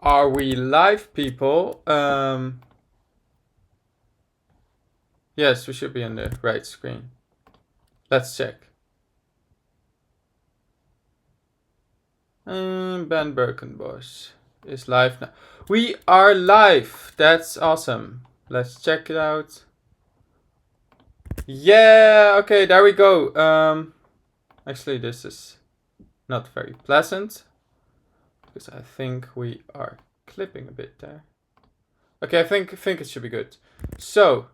Are we live, people? Yes, we should be on the right screen. Let's check. Ben Berkenbosch is live now. We are live. That's awesome. Let's check it out. Yeah. Okay. There we go. Actually, this is not very pleasant because I think we are clipping a bit there. Okay, I think it should be good. So,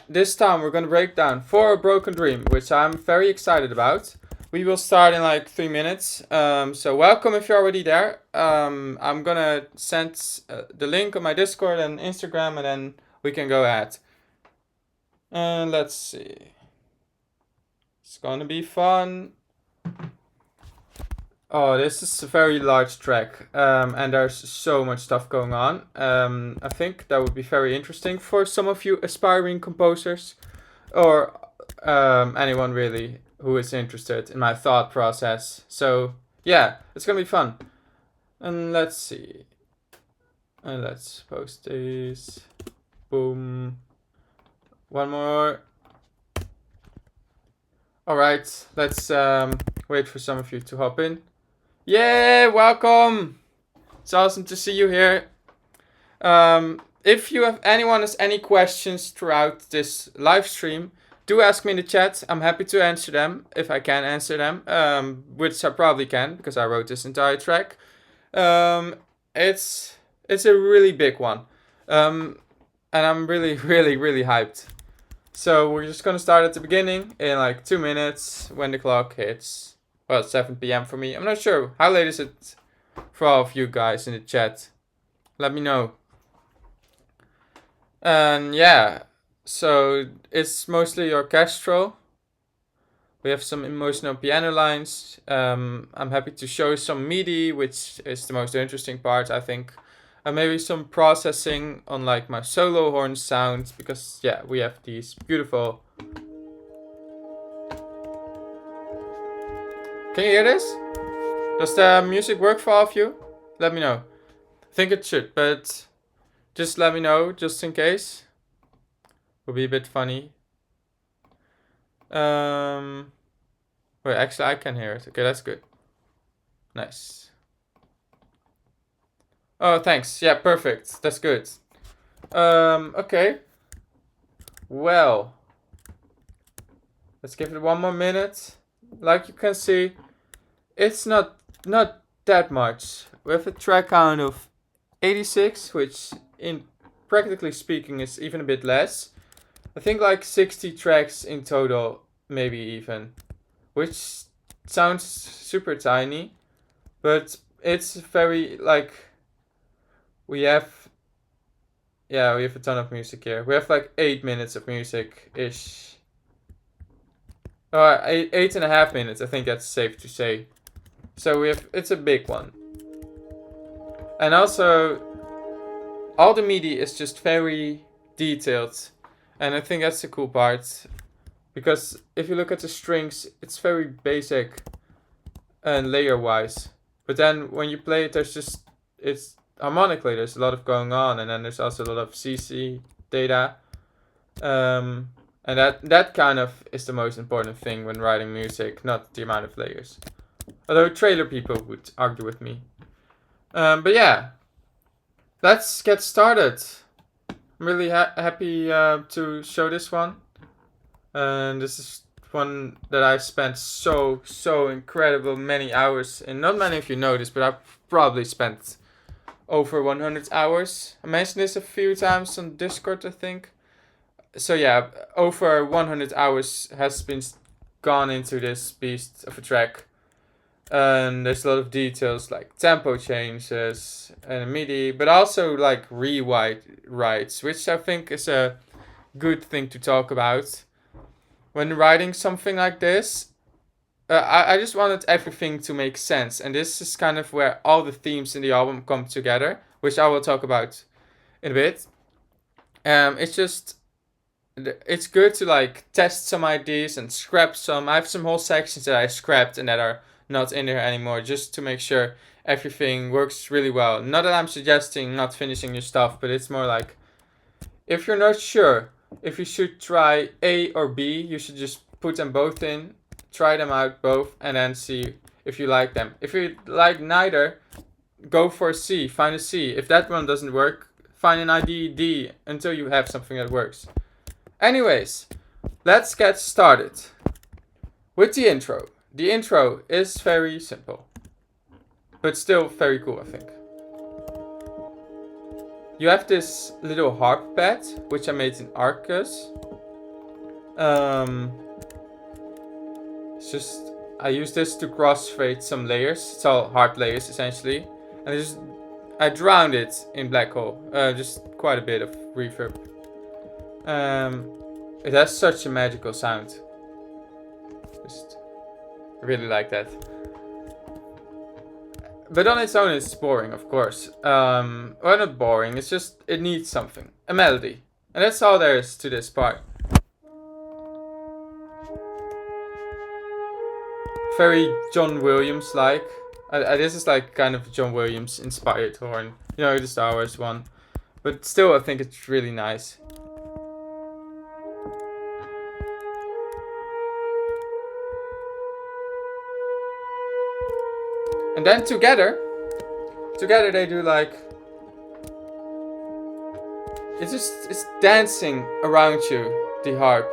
this time we're gonna break down For a Broken Dream, which I'm very excited about. We will start in like 3 minutes. So welcome if you're already there. I'm gonna send the link on my Discord and Instagram, and then we can go ahead. And let's see. It's gonna be fun. Oh, this is a very large track, and there's so much stuff going on. I think that would be very interesting for some of you aspiring composers, or anyone really who is interested in my thought process. So yeah, it's gonna be fun. And let's see. And let's post this. Boom. One more. All right, let's wait for some of you to hop in. Yay, welcome! It's awesome to see you here. If you have anyone has any questions throughout this live stream, do ask me in the chat. I'm happy to answer them if I can answer them, which I probably can because I wrote this entire track. It's a really big one, and I'm really really hyped. So we're just gonna start at the beginning in like 2 minutes when the clock hits. Well, 7 p.m. for me. I'm not sure. How late is it for all of you guys in the chat? Let me know. And yeah, so it's mostly orchestral. We have some emotional piano lines. I'm happy to show some MIDI, which is the most interesting part, I think. And maybe some processing on like my solo horn sound, because yeah, we have these beautiful. Can you hear this? Does the music work for all of you? Let me know. I think it should, but just let me know, just in case. Will be a bit funny. Wait, actually I can hear it. Okay, that's good. Nice. Oh, thanks. Yeah, perfect. That's good. Okay. Well, let's give it 1 more minute. Like you can see, it's not that much. We have a track count of 86, which in practically speaking is even a bit less. I think like 60 tracks in total, maybe even, which sounds super tiny, but it's very like we have a ton of music here. We have like 8 minutes of music ish. Eight and a half minutes. I think that's safe to say. So it's a big one. And also, all the MIDI is just very detailed. And I think that's the cool part. Because if you look at the strings, it's very basic and layer wise. But then when you play it, it's harmonically, there's a lot of going on. And then there's also a lot of CC data. And that kind of is the most important thing when writing music, not the amount of layers. Although trailer people would argue with me. But yeah, let's get started. I'm really happy to show this one. And this is one that I spent so incredible many hours in. Not many of you know this, but I've probably spent over 100 hours. I mentioned this a few times on Discord, I think. So yeah, over 100 hours has been gone into this beast of a track. And there's a lot of details like tempo changes and MIDI, but also like rewrites, which I think is a good thing to talk about. When writing something like this, I just wanted everything to make sense, and this is kind of where all the themes in the album come together, which I will talk about in a bit. It's good to like test some ideas and scrap some. I have some whole sections that I scrapped and that are not in there anymore, just to make sure everything works really well. Not that I'm suggesting not finishing your stuff, but it's more like, if you're not sure if you should try A or B, you should just put them both in, try them out both, and then see if you like them. If you like neither, go for a C, find a C. If that one doesn't work, find an ID D until you have something that works. Anyways, let's get started with the intro. The intro is very simple, but still very cool, I think. You have this little harp pad, which I made in Arcus. It's just, I use this to crossfade some layers. It's all harp layers, essentially. And I drowned it in black hole. Just quite a bit of reverb. It has such a magical sound. Just really like that. But on its own, it's boring, of course. Well, not boring. It's just, it needs something. A melody. And that's all there is to this part. Very John Williams-like. This is like kind of John Williams inspired horn. You know, the Star Wars one. But still, I think it's really nice. And then together they do like, it's dancing around you, the harp.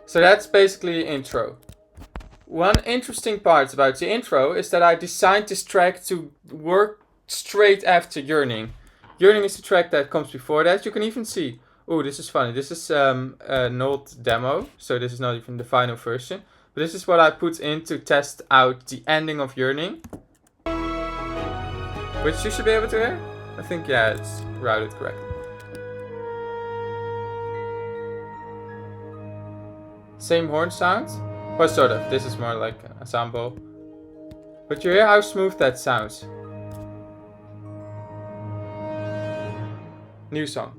So that's basically intro. One interesting part about the intro is that I designed this track to work straight after Yearning. Yearning is the track that comes before that. You can even see, oh, this is funny. This is an old demo, so this is not even the final version. But this is what I put in to test out the ending of Yearning. Which you should be able to hear. I think, yeah, it's routed correctly. Same horn sound. Well, sort of. This is more like a sample. But you hear how smooth that sounds. New song.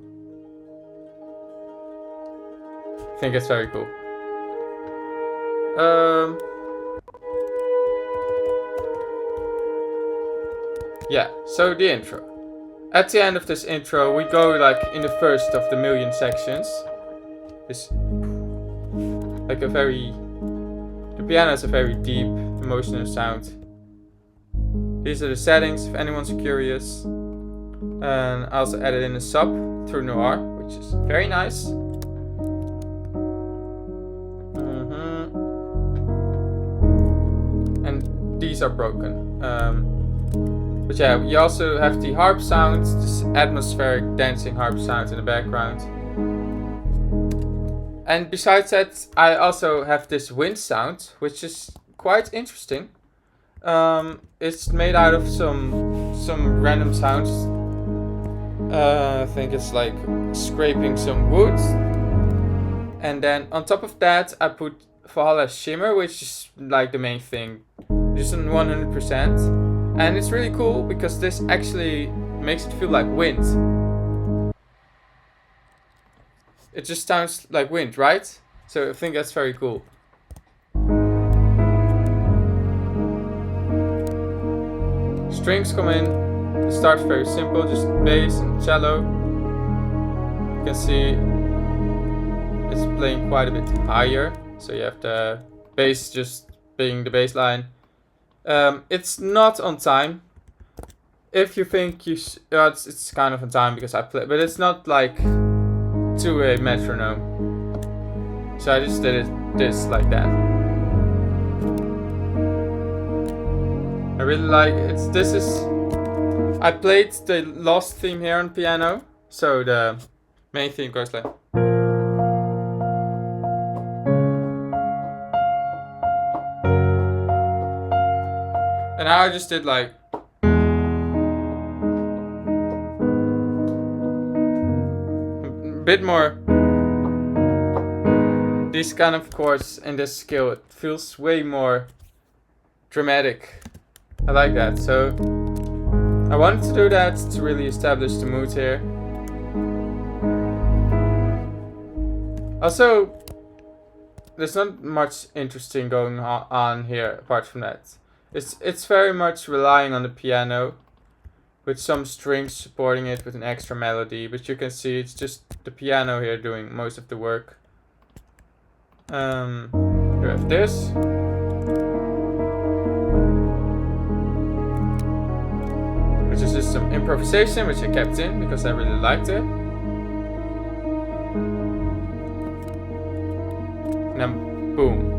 I think it's very cool. Yeah, so the intro. At the end of this intro, we go like in the first of the million sections. This, like a very, the piano has a very deep, emotional sound. These are the settings if anyone's curious. And I also added in a sub through Noir, which is very nice. And these are broken. But yeah, you also have the harp sound, this atmospheric dancing harp sound in the background. And besides that, I also have this wind sound, which is quite interesting. It's made out of some random sounds. I think it's like scraping some wood. And then on top of that, I put Valhalla Shimmer, which is like the main thing. Just on 100%. And it's really cool because this actually makes it feel like wind. It just sounds like wind, right? So I think that's very cool. Strings come in. It starts very simple, just bass and cello. You can see it's playing quite a bit higher. So you have the bass just being the bass line. It's not on time. If you think you it's kind of on time because I play, but it's not like to a metronome. So I just did this like that. I really like it. I played the Lost theme here on piano, so the main theme goes like. And now I just did like. A bit more. These kind of chords in this scale, it feels way more dramatic. I like that. So I wanted to do that to really establish the mood here. Also, there's not much interesting going on here apart from that. It's very much relying on the piano, with some strings supporting it with an extra melody, but you can see it's just the piano here doing most of the work. You have this. Which is just some improvisation, which I kept in because I really liked it. And then boom.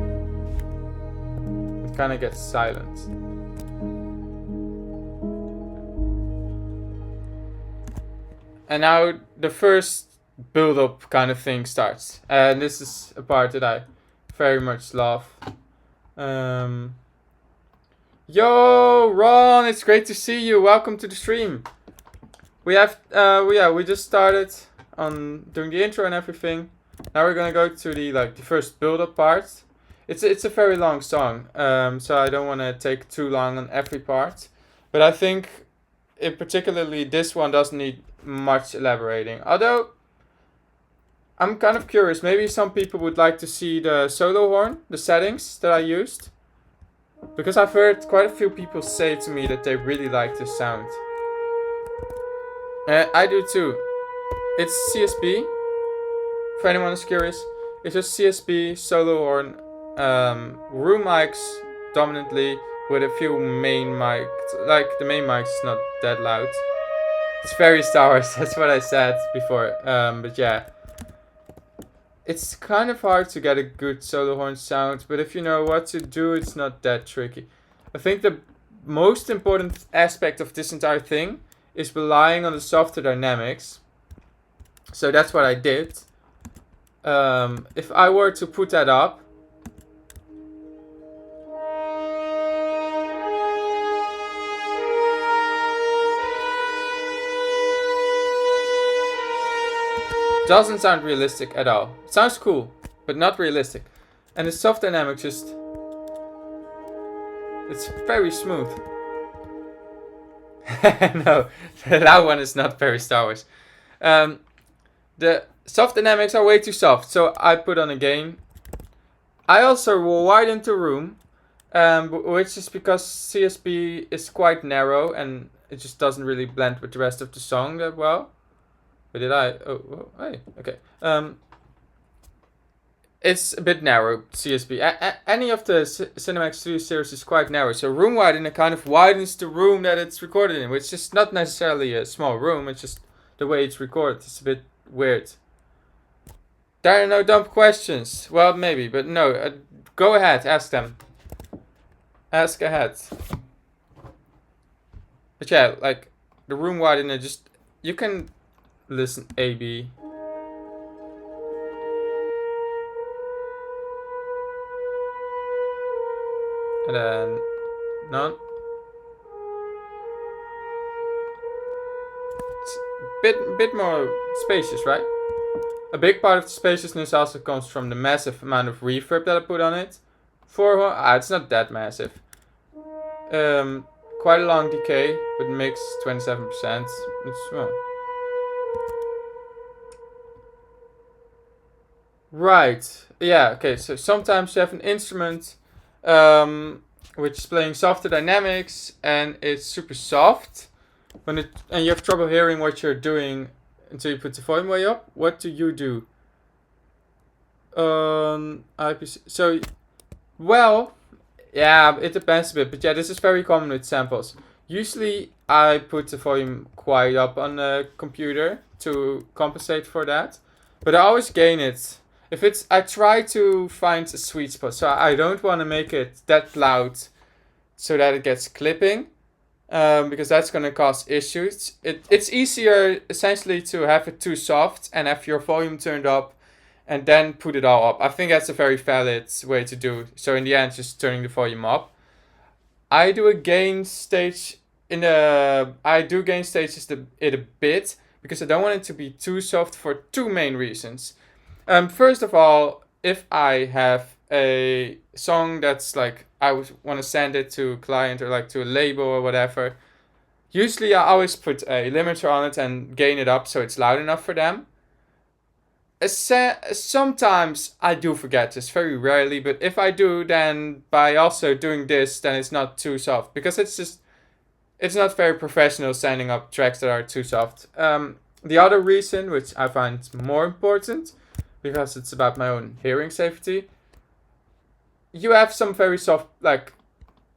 It kind of gets silent. And now the first build-up kind of thing starts. And this is a part that I very much love. Yo, Ron, it's great to see you. Welcome to the stream. We have, we just started on doing the intro and everything. Now we're gonna go to the first build-up part. It's a very long song, so I don't want to take too long on every part. But I think, particularly this one doesn't need much elaborating. Although, I'm kind of curious. Maybe some people would like to see the solo horn, the settings that I used. Because I've heard quite a few people say to me that they really like this sound. I do too. It's CSB. For anyone who's curious. It's just CSB, solo horn, room mics dominantly with a few main mics. Like the main mic is not that loud. It's very Star Wars, that's what I said before. But yeah. It's kind of hard to get a good solo horn sound, but if you know what to do, it's not that tricky. I think the most important aspect of this entire thing is relying on the softer dynamics. So that's what I did. If I were to put that up, doesn't sound realistic at all. It sounds cool, but not realistic. And the soft dynamic just... it's very smooth. No, the loud one is not very Star Wars. The soft dynamics are way too soft, so I put on a gain. I also widened the room, which is because CSB is quite narrow and it just doesn't really blend with the rest of the song that well. Or did I? Oh, hey, okay. It's a bit narrow, CSB. Any of the Cinemax Studio series is quite narrow. So room widener kind of widens the room that it's recorded in, which is not necessarily a small room. It's just the way it's recorded. It's a bit weird. There are no dumb questions. Well, maybe, but no. Go ahead, ask them. Ask ahead. But yeah, like the room widener, just you can listen A, B. And then none. It's a bit more spacious, right? A big part of the spaciousness also comes from the massive amount of reverb that I put on it. It's not that massive. Quite a long decay with mix 27%. It's well. Right. Yeah. Okay. So sometimes you have an instrument which is playing softer dynamics and it's super soft and you have trouble hearing what you're doing until you put the volume way up. What do you do? IPC. So, well, yeah, it depends a bit, but yeah, this is very common with samples. Usually, I put the volume quite up on the computer to compensate for that, but I always gain it. I try to find a sweet spot, so I don't want to make it that loud so that it gets clipping, because that's going to cause issues. It's easier essentially to have it too soft and have your volume turned up and then put it all up. I think that's a very valid way to do. So in the end, just turning the volume up. I do gain stages it a bit because I don't want it to be too soft for two main reasons. First of all, if I have a song that's like I want to send it to a client or like to a label or whatever, usually I always put a limiter on it and gain it up so it's loud enough for them. sometimes I do forget this, very rarely, but if I do, then by also doing this, then it's not too soft, because it's not very professional sending up tracks that are too soft. The other reason, which I find more important, because it's about my own hearing safety, you have some very soft, like,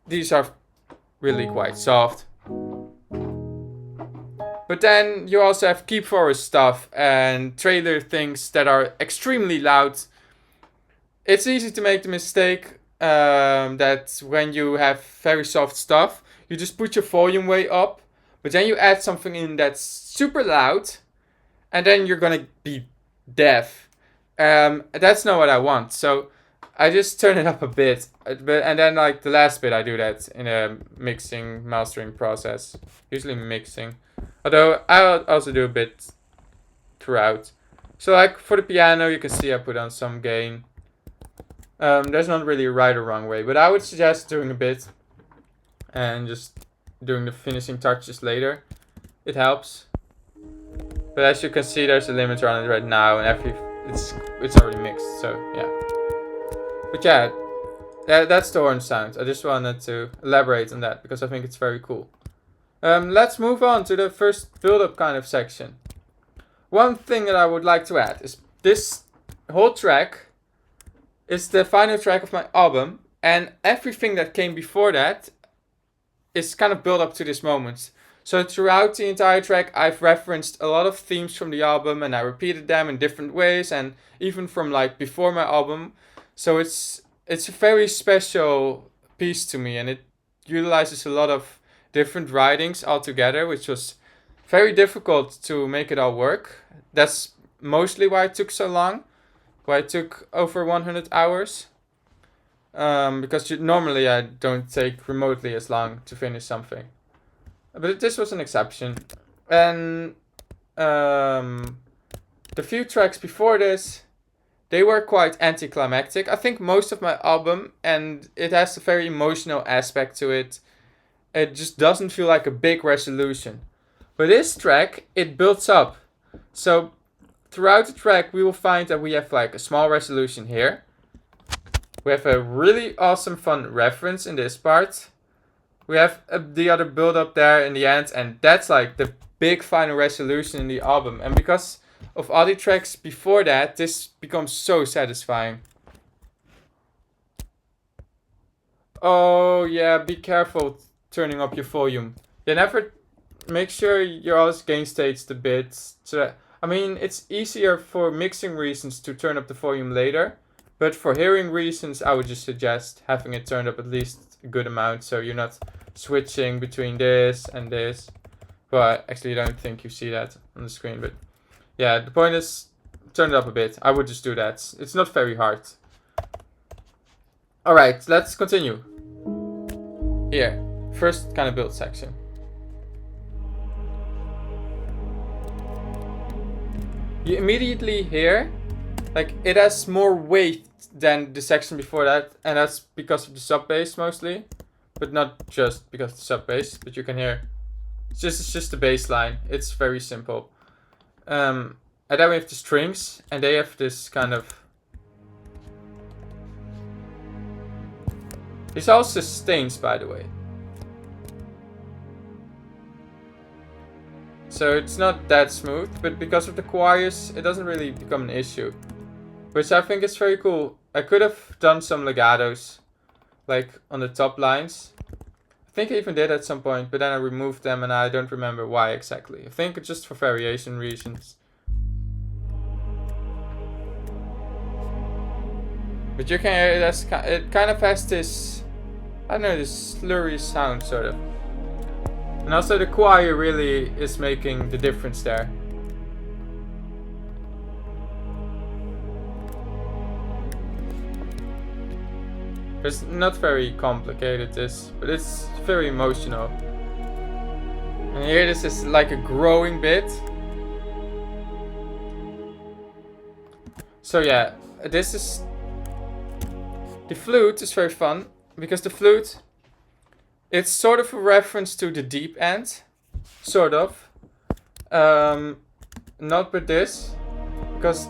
these are really quite soft. But then you also have Keep Forest stuff and trailer things that are extremely loud. It's easy to make the mistake that when you have very soft stuff, you just put your volume way up, but then you add something in that's super loud, and then you're gonna be deaf. That's not what I want. So I just turn it up a bit, and then like the last bit I do that in a mixing, mastering process. Usually mixing. Although I'll also do a bit throughout. So like for the piano, you can see I put on some gain. There's not really a right or wrong way, but I would suggest doing a bit and just doing the finishing touches later. It helps. But as you can see, there's a limiter on it right now, and it's already mixed. So yeah. But yeah, that's the horn sound. I just wanted to elaborate on that because I think it's very cool. Let's move on to the first build-up kind of section. One thing that I would like to add is this whole track is the final track of my album, and everything that came before that is kind of built up to this moment. So throughout the entire track, I've referenced a lot of themes from the album, and I repeated them in different ways, and even from like before my album. So it's a very special piece to me, and it utilizes a lot of different writings all together, which was very difficult to make it all work. That's mostly why it took so long, why it took over 100 hours. Because normally I don't take remotely as long to finish something. But this was an exception. And the few tracks before this, they were quite anticlimactic. I think most of my album, and it has a very emotional aspect to it. It just doesn't feel like a big resolution. But this track, it builds up. So throughout the track, we will find that we have like a small resolution here. We have a really awesome fun reference in this part. We have the other build up there in the end, and that's like the big final resolution in the album. And because of all the tracks before that, this becomes so satisfying. Oh yeah, be careful turning up your volume. You never make sure your always gain states the bits. So I mean, it's easier for mixing reasons to turn up the volume later, but for hearing reasons, I would just suggest having it turned up at least a good amount, so you're not switching between this and this. Well, actually, I don't think you see that on the screen, but yeah, the point is turn it up a bit. I would just do that. It's not very hard. All right, let's continue. Here. First kind of build section. You immediately hear, like, it has more weight than the section before that, and that's because of the sub bass mostly, but not just because of the sub bass. But you can hear, it's just the bass line. It's very simple. And then we have the strings, and they have this kind of. These are all sustains, by the way. So it's not that smooth, but because of the choirs, it doesn't really become an issue. Which I think is very cool. I could have done some legatos, like on the top lines. I think I even did at some point, but then I removed them and I don't remember why exactly. I think it's just for variation reasons. But you can hear it kind of has this, I don't know, this slurry sound sort of. And also the choir really is making the difference there. It's not very complicated this, but it's very emotional. And here this is like a growing bit. So yeah, this is... The flute is very fun, because the flute... It's sort of a reference to the deep end. Sort of. Not with this. Because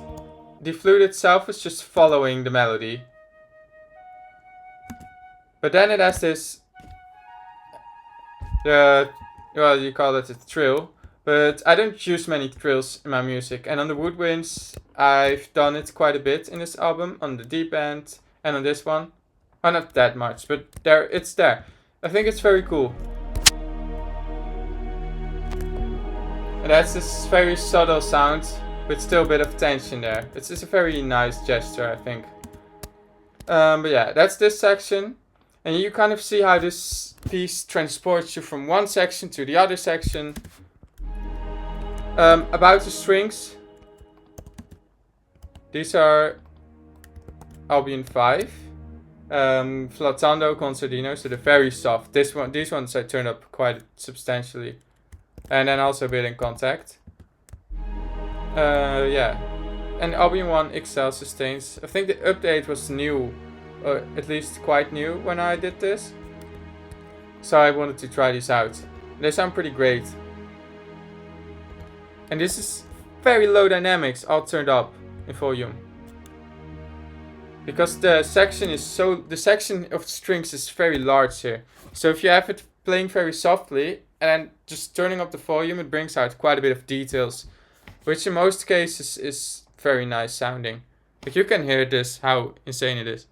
the flute itself is just following the melody. But then it has this, well, you call it a trill. But I don't use many trills in my music. And on the woodwinds, I've done it quite a bit in this album. On the deep end and on this one. Oh, not that much, but it's there. I think it's very cool. And that's this very subtle sound with still a bit of tension there. It's just a very nice gesture, I think. But yeah, that's this section. And you kind of see how this piece transports you from one section to the other section. About the strings. These are Albion 5. Flatando, Concertino, so they're very soft. These ones I turned up quite substantially. And then also a bit in contact. Yeah. And Albion 1 XL sustains. I think the update was new. Or at least quite new when I did this. So I wanted to try these out. They sound pretty great. And this is very low dynamics, all turned up in volume. Because the section of strings is very large here. So if you have it playing very softly and then just turning up the volume, it brings out quite a bit of details. Which in most cases is very nice sounding. Like you can hear this, how insane it is.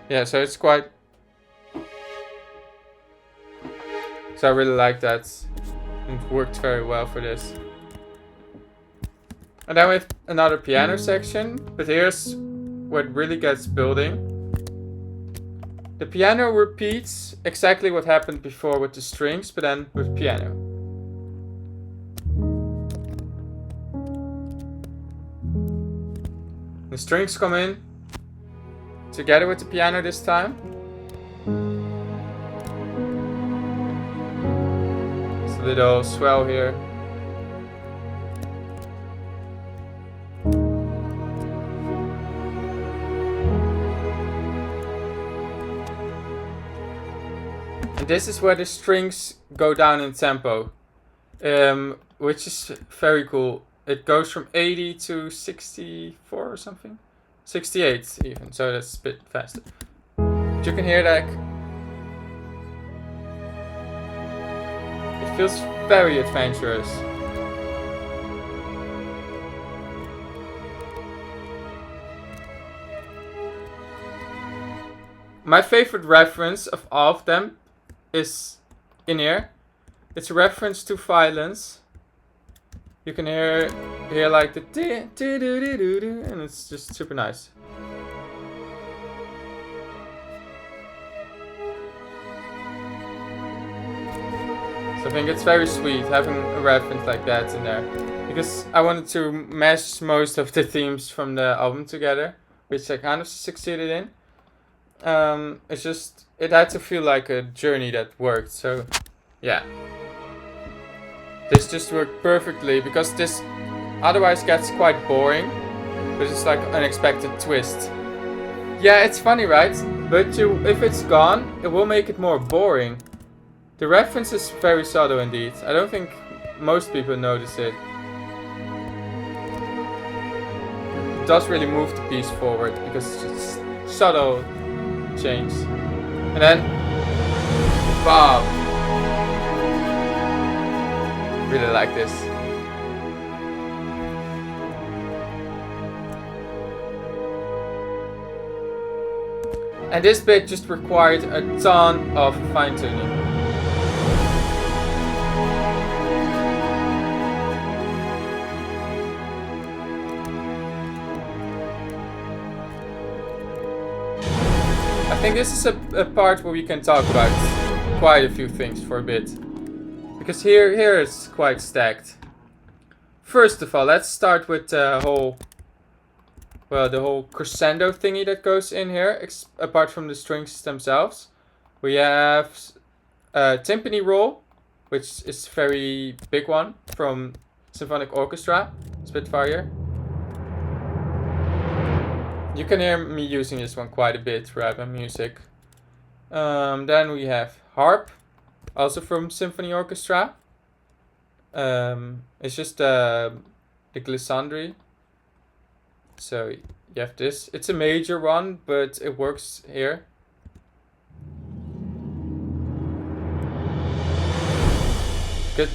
Yeah, so it's quite... So I really like that. It worked very well for this. And then we have another piano section. But here's where it really gets building. The piano repeats exactly what happened before with the strings, but then with piano. The strings come in together with the piano this time. It's a little swell here. And this is where the strings go down in tempo, which is very cool. It goes from 80 to 64 or something. 68 even, so that's a bit faster. But you can hear that. It feels very adventurous. My favorite reference of all of them is in here. It's a reference to violence. You can hear like the and it's just super nice. So I think it's very sweet having a reference like that in there. Because I wanted to mesh most of the themes from the album together, which I kind of succeeded in. It's just, it had to feel like a journey that worked, so yeah. This just worked perfectly, because this otherwise gets quite boring, but it's like an unexpected twist. Yeah, it's funny, right? But if it's gone, it will make it more boring. The reference is very subtle indeed. I don't think most people notice it. It does really move the piece forward, because it's just subtle change. And then, Bob. Really like this. And this bit just required a ton of fine tuning. I think this is a part where we can talk about quite a few things for a bit. Because here it's quite stacked. First of all, let's start with the whole crescendo thingy that goes in here, apart from the strings themselves. We have a timpani roll, which is a very big one from Symphonic Orchestra, Spitfire. You can hear me using this one quite a bit throughout my music. Then we have harp, also from Symphony Orchestra. It's just the glissandri. So you have this. It's a major one, but it works here.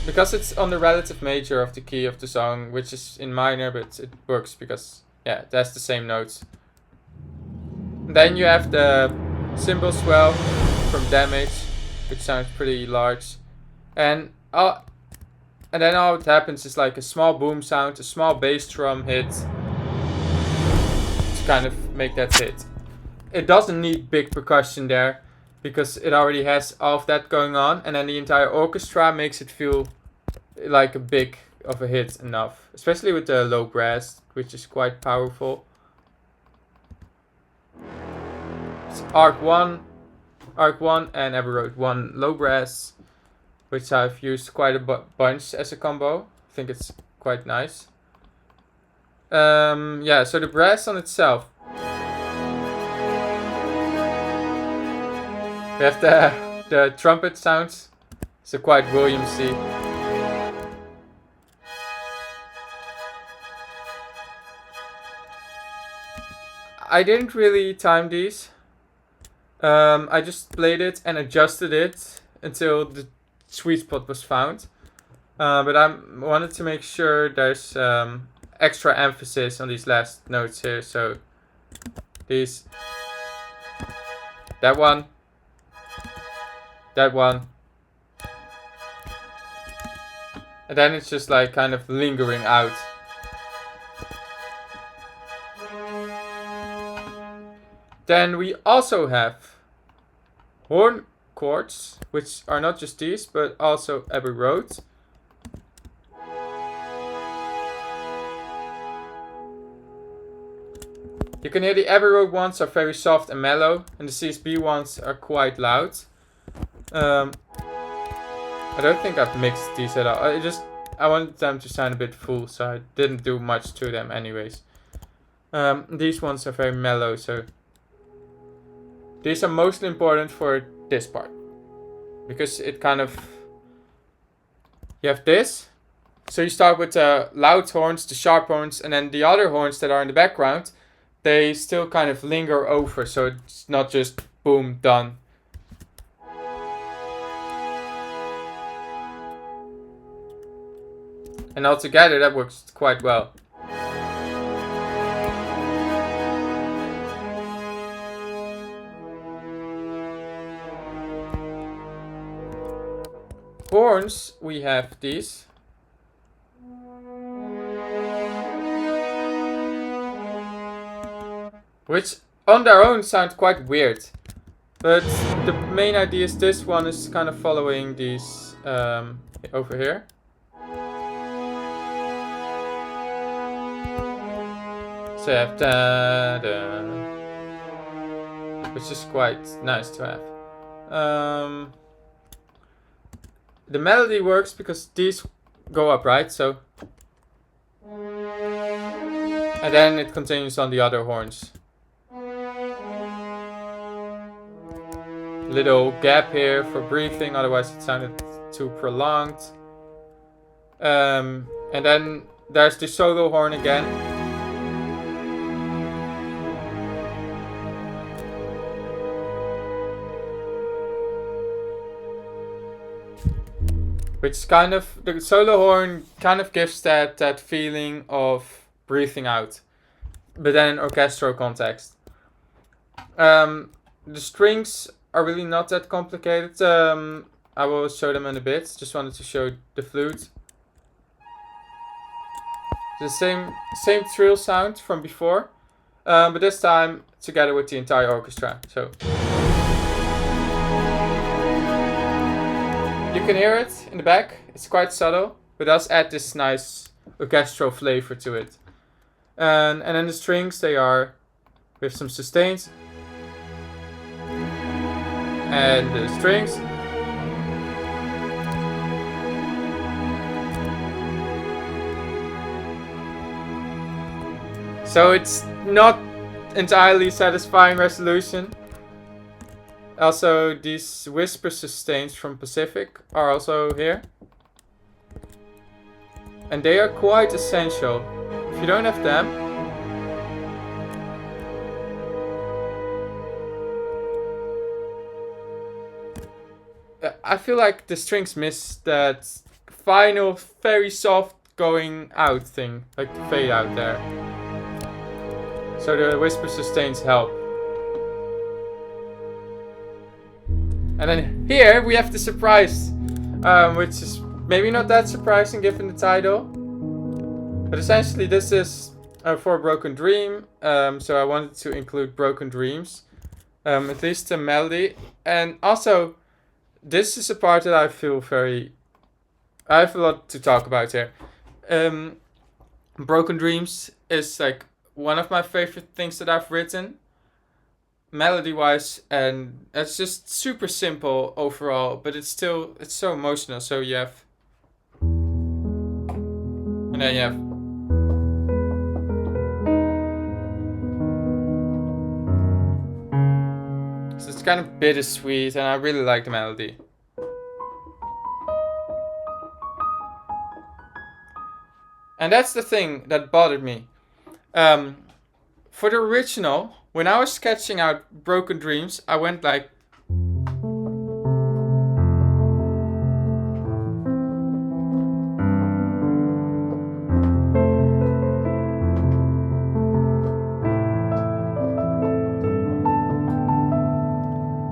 Because it's on the relative major of the key of the song, which is in minor, but it works because, yeah, it has the same notes. And then you have the cymbal swell from Damage, which sounds pretty large. And then all it happens is like a small boom sound, a small bass drum hit to kind of make that hit. It doesn't need big percussion there because it already has all of that going on, and then the entire orchestra makes it feel like a big of a hit enough, especially with the low brass, which is quite powerful. It's Arc 1 and Abbey Road 1 low brass, which I've used quite a bunch as a combo. I think it's quite nice. Yeah, so the brass on itself. We have the trumpet sounds. So quite Williamsy. I didn't really time these. I just played it and adjusted it until the sweet spot was found. But I wanted to make sure there's extra emphasis on these last notes here. So these, that one, and then it's just like kind of lingering out. Then we also have horn chords, which are not just these, but also Abbey Road. You can hear the Abbey Road ones are very soft and mellow, and the CSB ones are quite loud. I don't think I've mixed these at all. I wanted them to sound a bit full, so I didn't do much to them anyways. These ones are very mellow, so these are mostly important for this part, because it kind of, you have this, so you start with the loud horns, the sharp horns, and then the other horns that are in the background, they still kind of linger over, so it's not just boom, done. And altogether that works quite well. Horns, we have these. Which on their own sound quite weird. But the main idea is this one is kind of following these over here. So you have da-da, which is quite nice to have. The melody works because these go up, right? So, and then it continues on the other horns. Little gap here for breathing, otherwise it sounded too prolonged. And then there's the solo horn again. Which kind of, the solo horn kind of gives that feeling of breathing out, but then in orchestral context. The strings are really not that complicated. I will show them in a bit. Just wanted to show the flute. The same trill sound from before, but this time together with the entire orchestra. So you can hear it in the back. It's quite subtle, but does add this nice orchestral flavor to it. And then the strings, they are with some sustains. And the strings. So it's not entirely satisfying resolution. Also, these whisper sustains from Pacific are also here. And they are quite essential. If you don't have them, I feel like the strings miss that final, very soft going out thing, like the fade out there. So the whisper sustains help. And then here we have the surprise, which is maybe not that surprising given the title. But essentially this is for a Broken Dream, so I wanted to include Broken Dreams. At least the melody. And also, this is a part that I feel I have a lot to talk about here. Broken Dreams is like one of my favorite things that I've written, melody wise, and it's just super simple overall, but it's so emotional. So you have, and then you have, so it's kind of bittersweet, and I really like the melody. And that's the thing that bothered me. For the original, when I was sketching out Broken Dreams, I went like,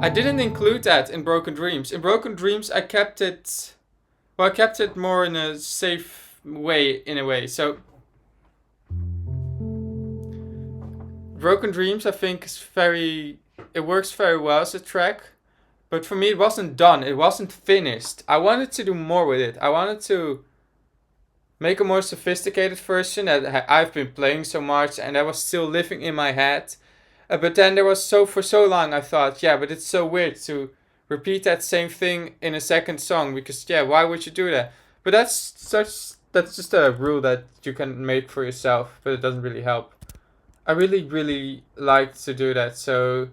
I didn't include that in Broken Dreams. In Broken Dreams, I kept it more in a safe way, in a way. So Broken Dreams, I think, it works very well as a track, but for me it wasn't done, it wasn't finished. I wanted to do more with it. I wanted to make a more sophisticated version that I've been playing so much and that was still living in my head. But then for so long I thought, yeah, but it's so weird to repeat that same thing in a second song, because yeah, why would you do that? But that's just a rule that you can make for yourself, but it doesn't really help. I really, really like to do that, so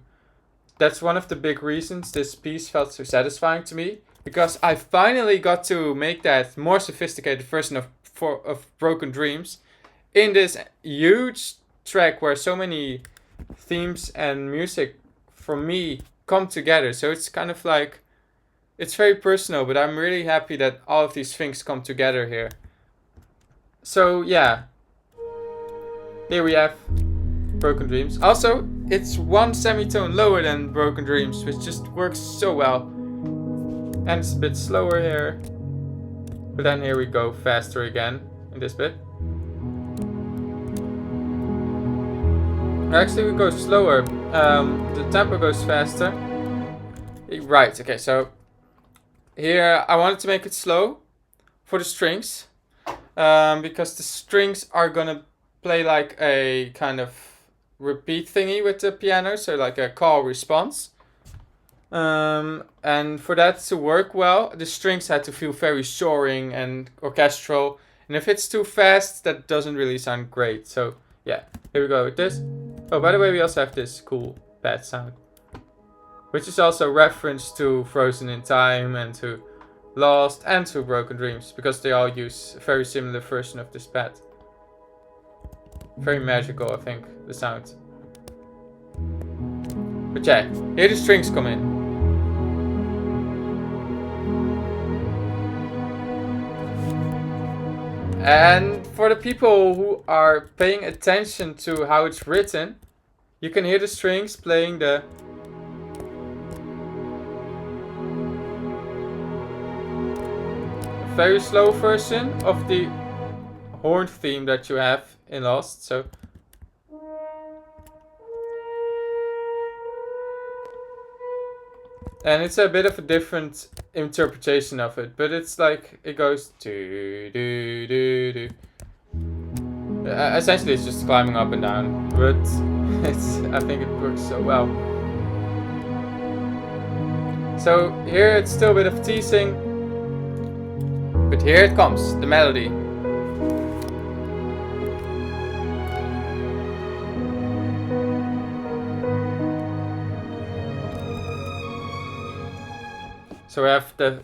that's one of the big reasons this piece felt so satisfying to me, because I finally got to make that more sophisticated version of Broken Dreams in this huge track where so many themes and music for me come together. So it's kind of like, it's very personal, but I'm really happy that all of these things come together here. So yeah, here we have Broken Dreams. Also, it's one semitone lower than Broken Dreams, which just works so well. And it's a bit slower here. But then here we go faster again in this bit. Actually, we go slower. The tempo goes faster. Right, okay, so here I wanted to make it slow for the strings. Because the strings are gonna play like a kind of repeat thingy with the piano, so like a call response. And for that to work well, the strings had to feel very soaring and orchestral. And if it's too fast, that doesn't really sound great. So yeah, here we go with this. Oh, by the way, we also have this cool pad sound, which is also reference to Frozen in Time and to Lost and to Broken Dreams, because they all use a very similar version of this pad. Very magical, I think, the sound. But yeah, here the strings come in. And for the people who are paying attention to how it's written, you can hear the strings playing the very slow version of the horn theme that you have in Lost. So and it's a bit of a different interpretation of it, but it's like it goes do do do do. Essentially, it's just climbing up and down, but I think it works so well. So here it's still a bit of teasing, but here it comes, the melody. So we have the...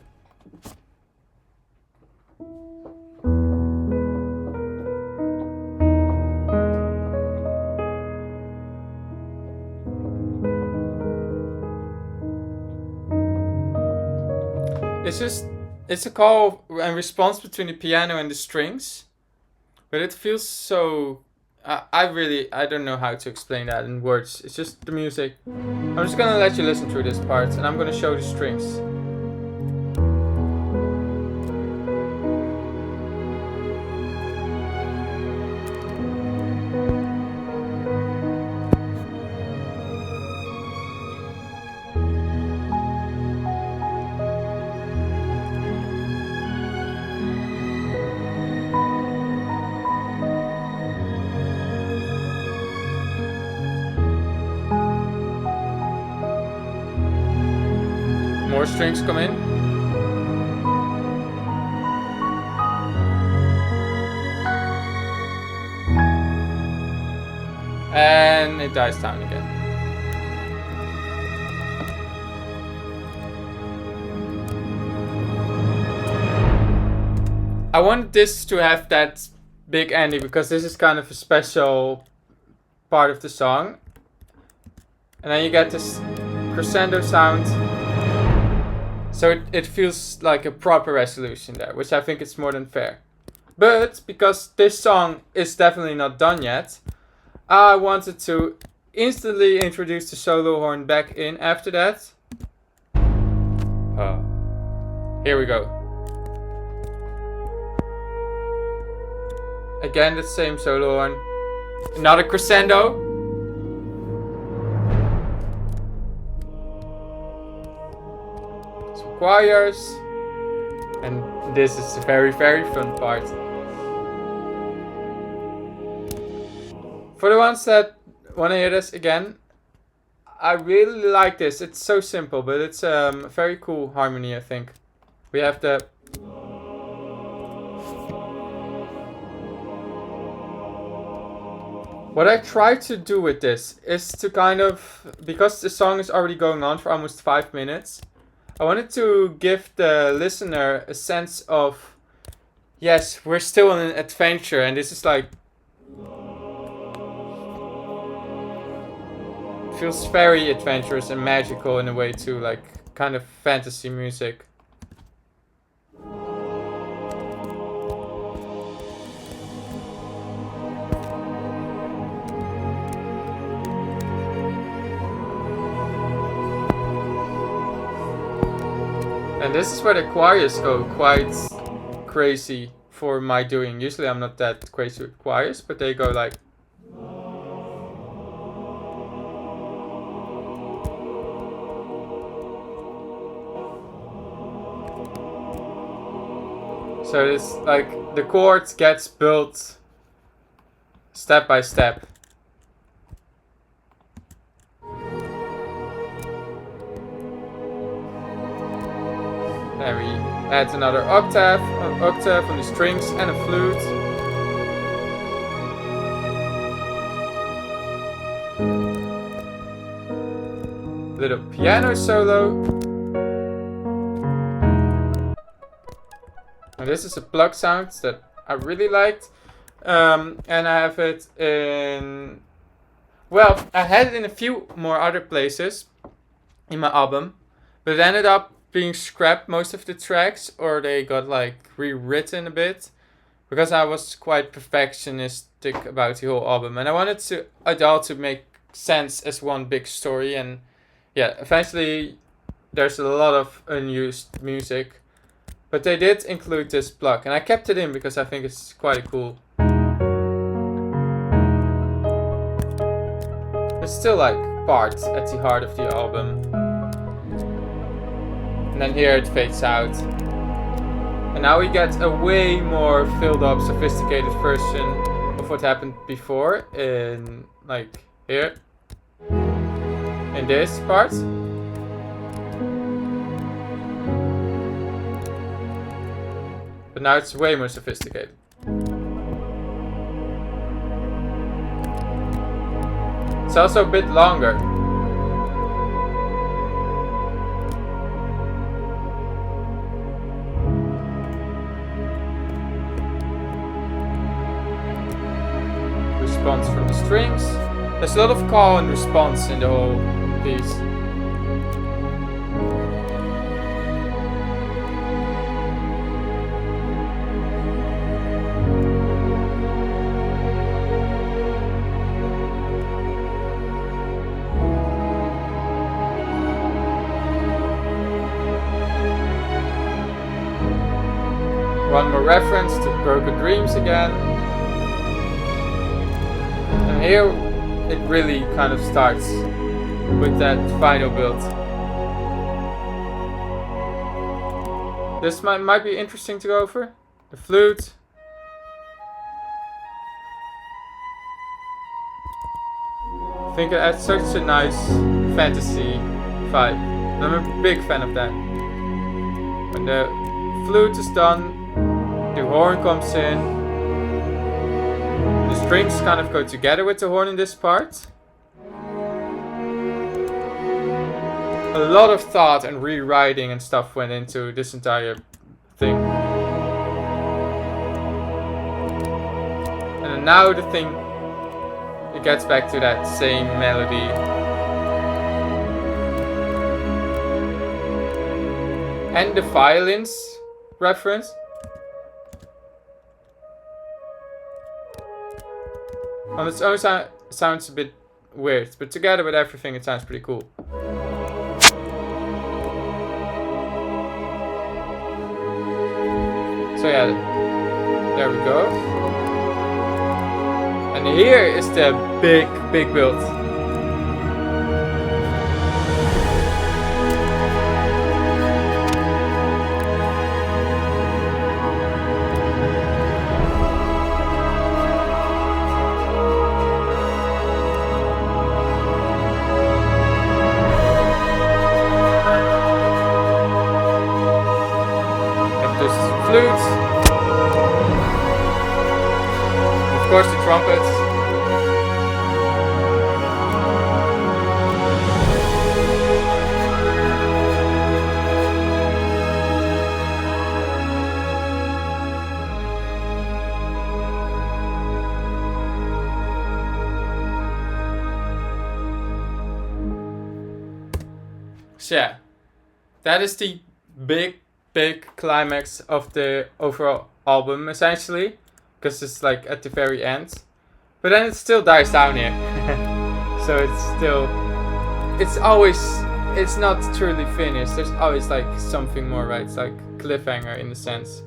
It's a call and response between the piano and the strings. But it feels so... I don't know how to explain that in words. It's just the music. I'm just gonna let you listen through this part, and I'm gonna show the strings. More strings come in. And it dies down again. I wanted this to have that big ending because this is kind of a special part of the song. And then you get this crescendo sound. So it feels like a proper resolution there, which I think is more than fair. But because this song is definitely not done yet, I wanted to instantly introduce the solo horn back in after that. Here we go. Again, the same solo horn. Another crescendo. Choirs, and this is the very fun part. For the ones that want to hear this again, I really like this. It's so simple, but it's a very cool harmony, I think. We have the... What I try to do with this is to kind of... Because the song is already going on for almost 5 minutes, I wanted to give the listener a sense of, yes, we're still on an adventure, and this is like... feels very adventurous and magical in a way too, like kind of fantasy music. And this is where the choirs go quite crazy for my doing. Usually I'm not that crazy with choirs, but they go like... So it's like the chord gets built step by step. Then we add another octave on the strings and a flute. Little piano solo. And this is a plug sound that I really liked. And I have it in... Well, I had it in a few more other places in my album. But it ended up being scrapped, most of the tracks, or they got like rewritten a bit, because I was quite perfectionistic about the whole album, and I wanted it all to make sense as one big story. And yeah, eventually there's a lot of unused music, but they did include this plug, and I kept it in because I think it's quite cool. It's still like part at the heart of the album. And then here it fades out. And now we get a way more filled up, sophisticated version of what happened before in, like, here. In this part. But now it's way more sophisticated. It's also a bit longer. response from the strings. There's a lot of call and response in the whole piece. One more reference to Broken Dreams again. And here it really kind of starts with that final build. This might be interesting to go over. The flute. I think it adds such a nice fantasy vibe. I'm a big fan of that. When the flute is done, the horn comes in. The strings kind of go together with the horn in this part. A lot of thought and rewriting and stuff went into this entire thing. And then now the thing, it gets back to that same melody. And the violins reference. On its own sounds a bit weird, but together with everything it sounds pretty cool. So yeah, there we go. And here is the big build. Flutes, of course the trumpets, so yeah, that is the big climax of the overall album, essentially, because it's like at the very end, but then it still dies down here. So it's not truly finished. There's always like something more, right? It's like cliffhanger in a sense.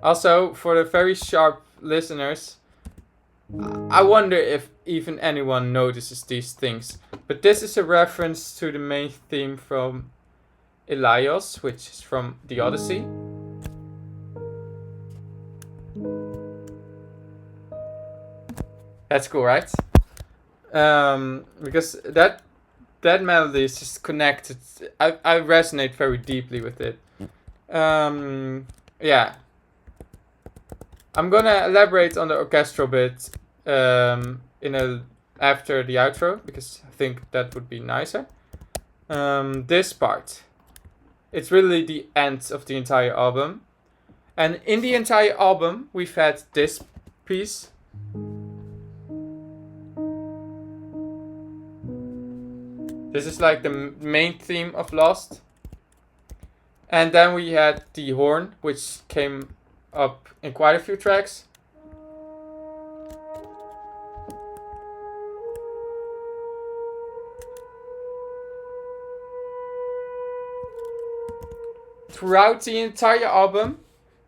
Also, for the very sharp listeners, I wonder if even anyone notices these things. But this is a reference to the main theme from Elios, which is from the Odyssey. That's cool, right? Because that melody is just connected. I resonate very deeply with it. Yeah. I'm gonna elaborate on the orchestral bit after the outro, because I think that would be nicer. This part, it's really the end of the entire album, and in the entire album we've had this piece. This is like the main theme of Lost, and then we had the horn, which came up in quite a few tracks. Throughout the entire album,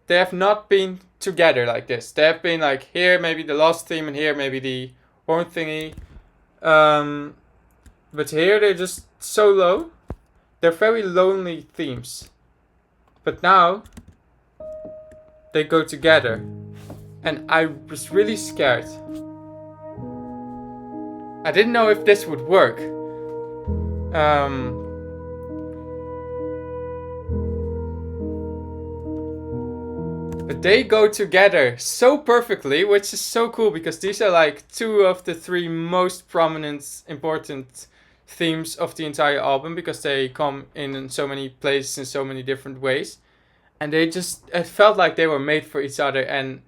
they have not been together like this. They have been like here maybe the Lost theme and here maybe the horn thingy. But here they're just solo. They're very lonely themes. But now they go together, and I was really scared. I didn't know if this would work. But they go together so perfectly, which is so cool, because these are like two of the three most prominent, important themes of the entire album, because they come in so many places in so many different ways. And it felt like they were made for each other, and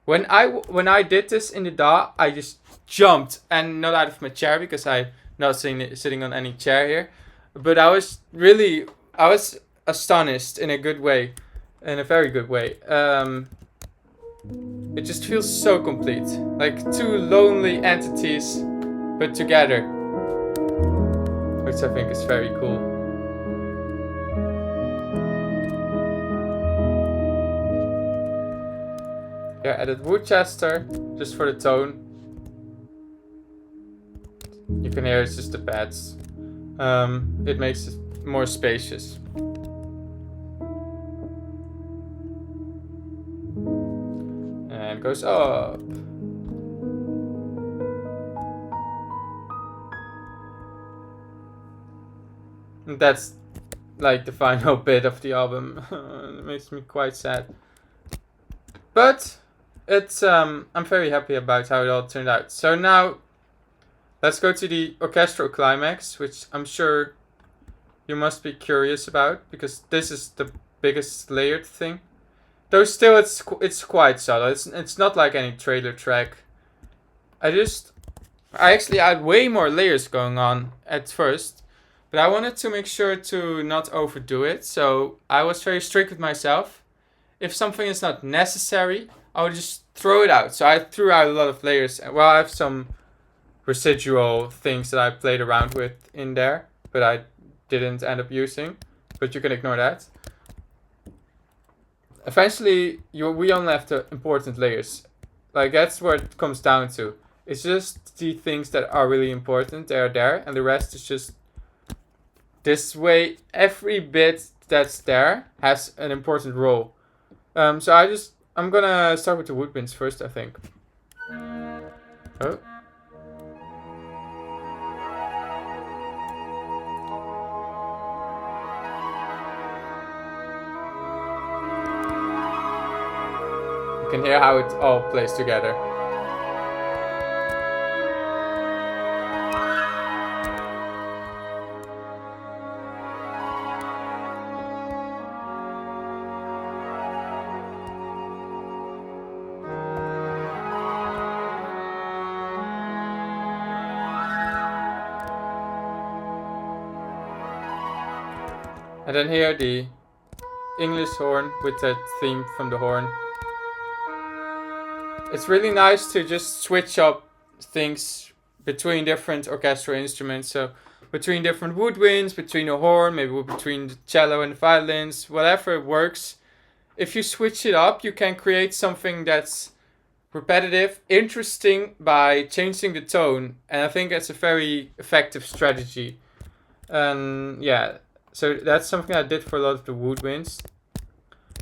When I did this in the DAW, I just jumped and not out of my chair because I'm not sitting on any chair here. But I was astonished in a good way, in a very good way. It just feels so complete, like two lonely entities, but together, which I think is very cool. Yeah, added Woodchester just for the tone. You can hear it's just the pads. It makes it more spacious. And goes up. And that's like the final bit of the album. It makes me quite sad. But it's I'm very happy about how it all turned out. So now let's go to the orchestral climax, which I'm sure you must be curious about because this is the biggest layered thing. Though still it's quite subtle. It's not like any trailer track. I actually had way more layers going on at first, but I wanted to make sure to not overdo it. So I was very strict with myself. If something is not necessary, I would just throw it out. So I threw out a lot of layers. Well, I have some residual things that I played around with in there, but I didn't end up using. But you can ignore that. Eventually, we only have the important layers. Like, that's what it comes down to. It's just the things that are really important, they are there, and the rest is just this way. Every bit that's there has an important role. So I'm gonna start with the woodwinds first, I think. Oh. You can hear how it all plays together. And then here the English horn with that theme from the horn. It's really nice to just switch up things between different orchestral instruments. So between different woodwinds, between the horn, maybe between the cello and the violins, whatever works. If you switch it up, you can create something that's repetitive, interesting by changing the tone. And I think that's a very effective strategy. Yeah, so that's something I did for a lot of the woodwinds.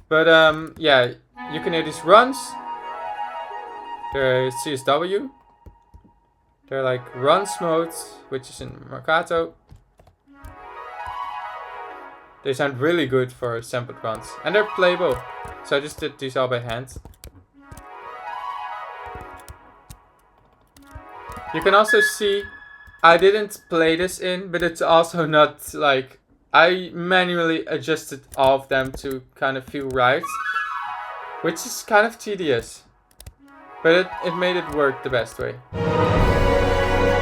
But yeah, you can hear these runs. They're CSW. They're like runs modes, which is in Marcato. They sound really good for sampled runs. And they're playable. So I just did these all by hand. You can also see, I didn't play this in, but it's also not like, I manually adjusted all of them to kind of feel right. Which is kind of tedious. But it made it work the best way.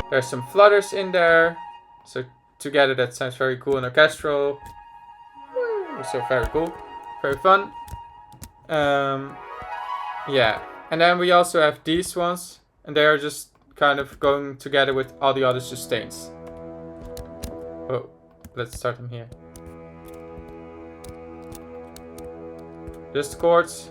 There's some flutters in there. So together that sounds very cool and orchestral. So very cool. Very fun. Yeah. And then we also have these ones. And they are just kind of going together with all the other sustains. Oh, let's start them here. Just chords.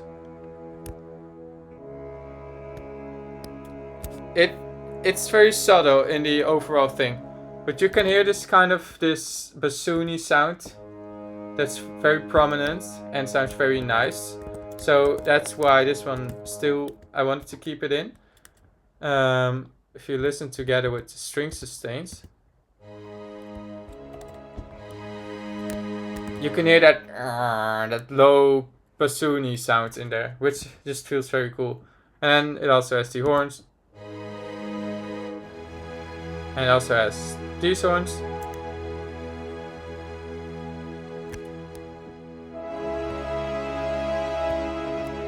It's very subtle in the overall thing, but you can hear this kind of this bassoony sound that's very prominent and sounds very nice. So that's why this one still I wanted to keep it in. If you listen together with the string sustains, you can hear that low bassoony sound in there, which just feels very cool. And it also has the horns. And it also has these horns.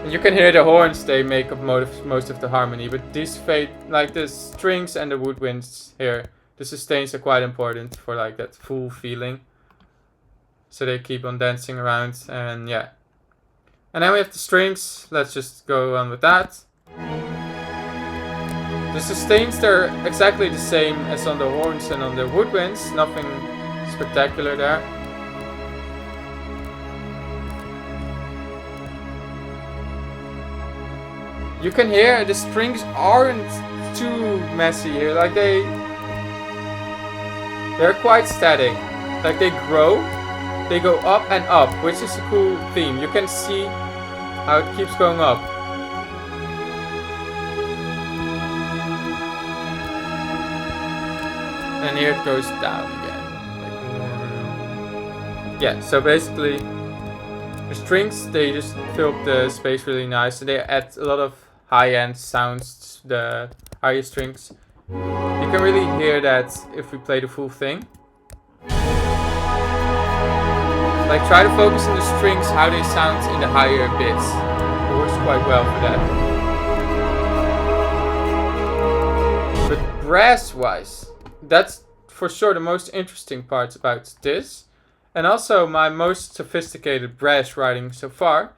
You can hear the horns, they make up most of the harmony, but these fade, like the strings and the woodwinds here, the sustains are quite important for like that full feeling. So they keep on dancing around, and yeah. And then we have the strings, let's just go on with that. The sustains, they're exactly the same as on the horns and on the woodwinds, nothing spectacular there. You can hear the strings aren't too messy here, like they're quite static. Like they grow, they go up and up, which is a cool theme. You can see how it keeps going up. And here it goes down again. Yeah, so basically the strings, they just fill up the space really nice, and they add a lot of high-end sounds to the higher strings. You can really hear that if we play the full thing. Like try to focus on the strings, how they sound in the higher bits. It works quite well for that. But brass-wise, that's for sure the most interesting part about this. And also my most sophisticated brass writing so far.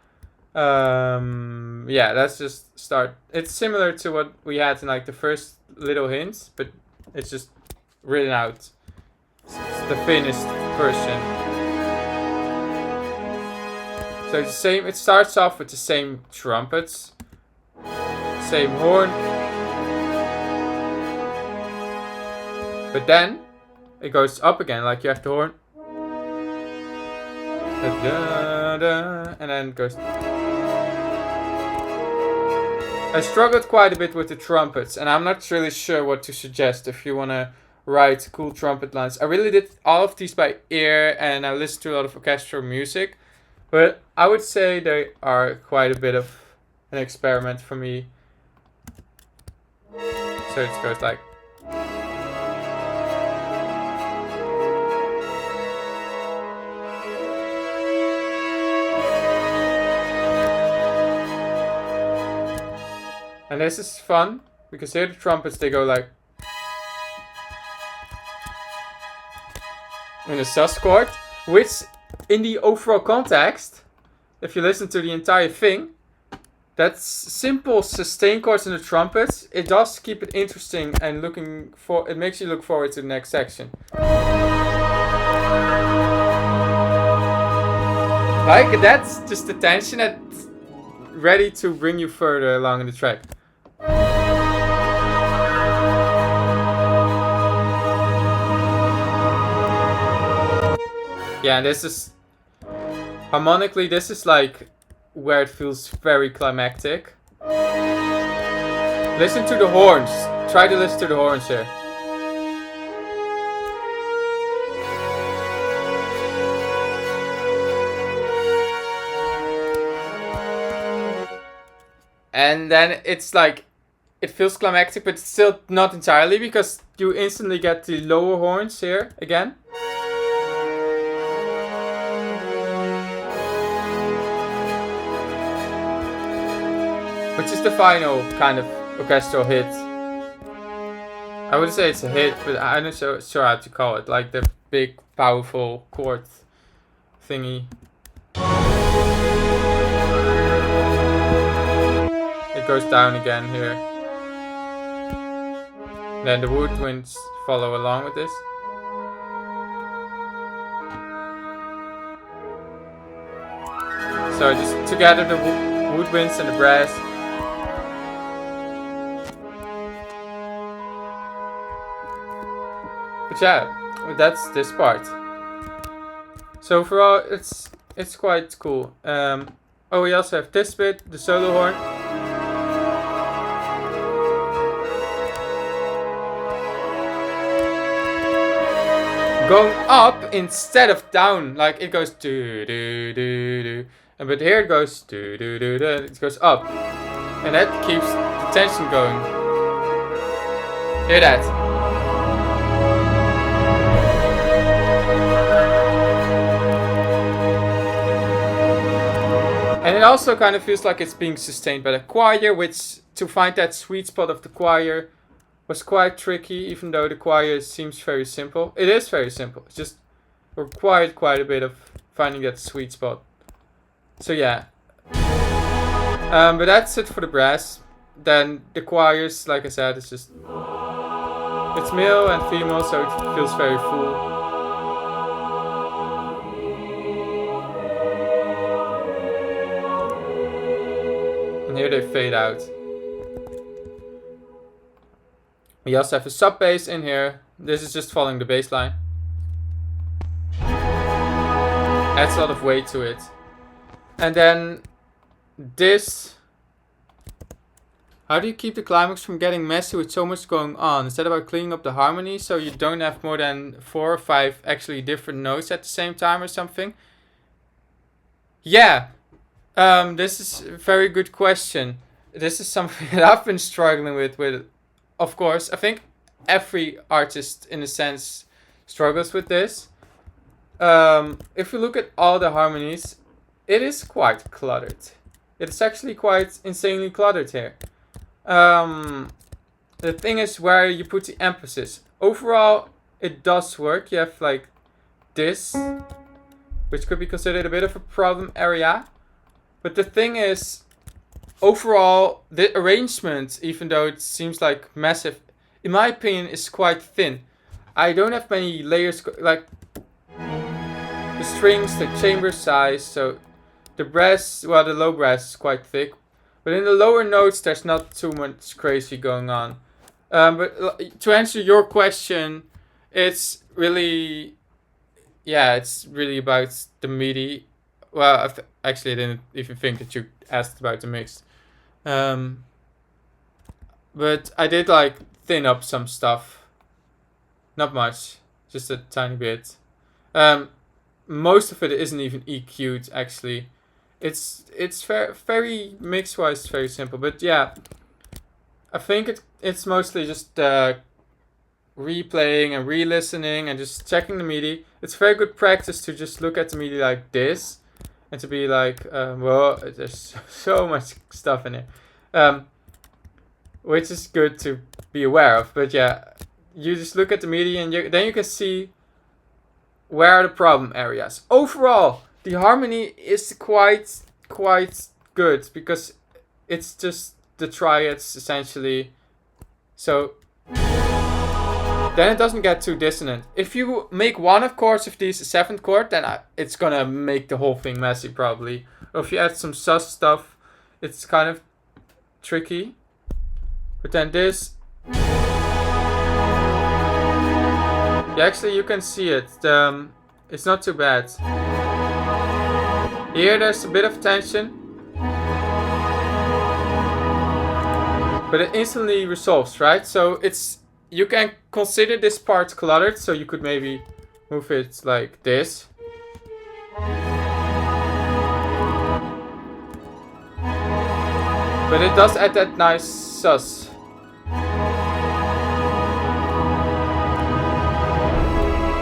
Yeah, let's just start. It's similar to what we had in like the first little hints, but it's just written out. It's the finished version. So it's the same. It starts off with the same trumpets, same horn, but then it goes up again, like you have the horn, and then it goes. I struggled quite a bit with the trumpets, and I'm not really sure what to suggest if you want to write cool trumpet lines. I really did all of these by ear, and I listened to a lot of orchestral music, but I would say they are quite a bit of an experiment for me. So it goes like... And this is fun, because here the trumpets, they go like... in a sus chord, which in the overall context, if you listen to the entire thing, that simple sustain chords in the trumpets, it does keep it interesting and it makes you look forward to the next section. Like, that's just the tension that's ready to bring you further along in the track. Yeah, and this is harmonically, this is like where it feels very climactic. Listen to the horns. Try to listen to the horns here. And then it's like, it feels climactic, but still not entirely, because you instantly get the lower horns here again. Which is the final kind of orchestral hit. I would say it's a hit, but I'm not sure how to call it. Like the big, powerful chord thingy. It goes down again here. Then the woodwinds follow along with this. So just together the woodwinds and the brass. But yeah, that's this part. So overall, it's quite cool. Oh, we also have this bit, the solo horn. Going up instead of down, like it goes do do do do, but here it goes do do do do. It goes up, and that keeps the tension going. Hear that? And And it also kind of feels like it's being sustained by the choir, which to find that sweet spot of the choir was quite tricky, even though the choir seems very simple. It is very simple. It's just required quite a bit of finding that sweet spot. So yeah. But that's it for the brass. Then the choirs, like I said, it's just... It's male and female, so it feels very full. And here they fade out. We also have a sub bass in here. This is just following the bass line. Adds a lot of weight to it. And then this... How do you keep the climax from getting messy with so much going on? Is that about cleaning up the harmony so you don't have more than 4 or 5 actually different notes at the same time or something? Yeah. This is a very good question. This is something that I've been struggling with, of course. I think every artist, in a sense, struggles with this. If you look at all the harmonies, it is quite cluttered. It's actually quite insanely cluttered here. The thing is where you put the emphasis. Overall, it does work. You have like this, which could be considered a bit of a problem area. But the thing is, overall, the arrangement, even though it seems like massive, in my opinion, is quite thin. I don't have many layers, like the strings, the chamber size, so the brass, well, the low brass is quite thick. But in the lower notes, there's not too much crazy going on. But to answer your question, it's really, yeah, it's really about the MIDI. Well, actually, I didn't even think that you asked about the mix. But I did like thin up some stuff. Not much, just a tiny bit. Most of it isn't even EQ'd, actually. It's very mix-wise very simple, but yeah, I think it's mostly just replaying and re-listening and just checking the MIDI. It's very good practice to just look at the MIDI like this and to be like, well, there's so much stuff in it, which is good to be aware of. But yeah, you just look at the MIDI and then you can see where are the problem areas. Overall, the harmony is quite good because it's just the triads essentially. So then it doesn't get too dissonant. If you make one of course of these a 7th chord, then it's gonna make the whole thing messy probably. Or if you add some sus stuff, it's kind of tricky. But then this, yeah, actually you can see it. It's not too bad. Here there's a bit of tension, but it instantly resolves, right? So you can consider this part cluttered, so you could maybe move it like this. But it does add that nice sus.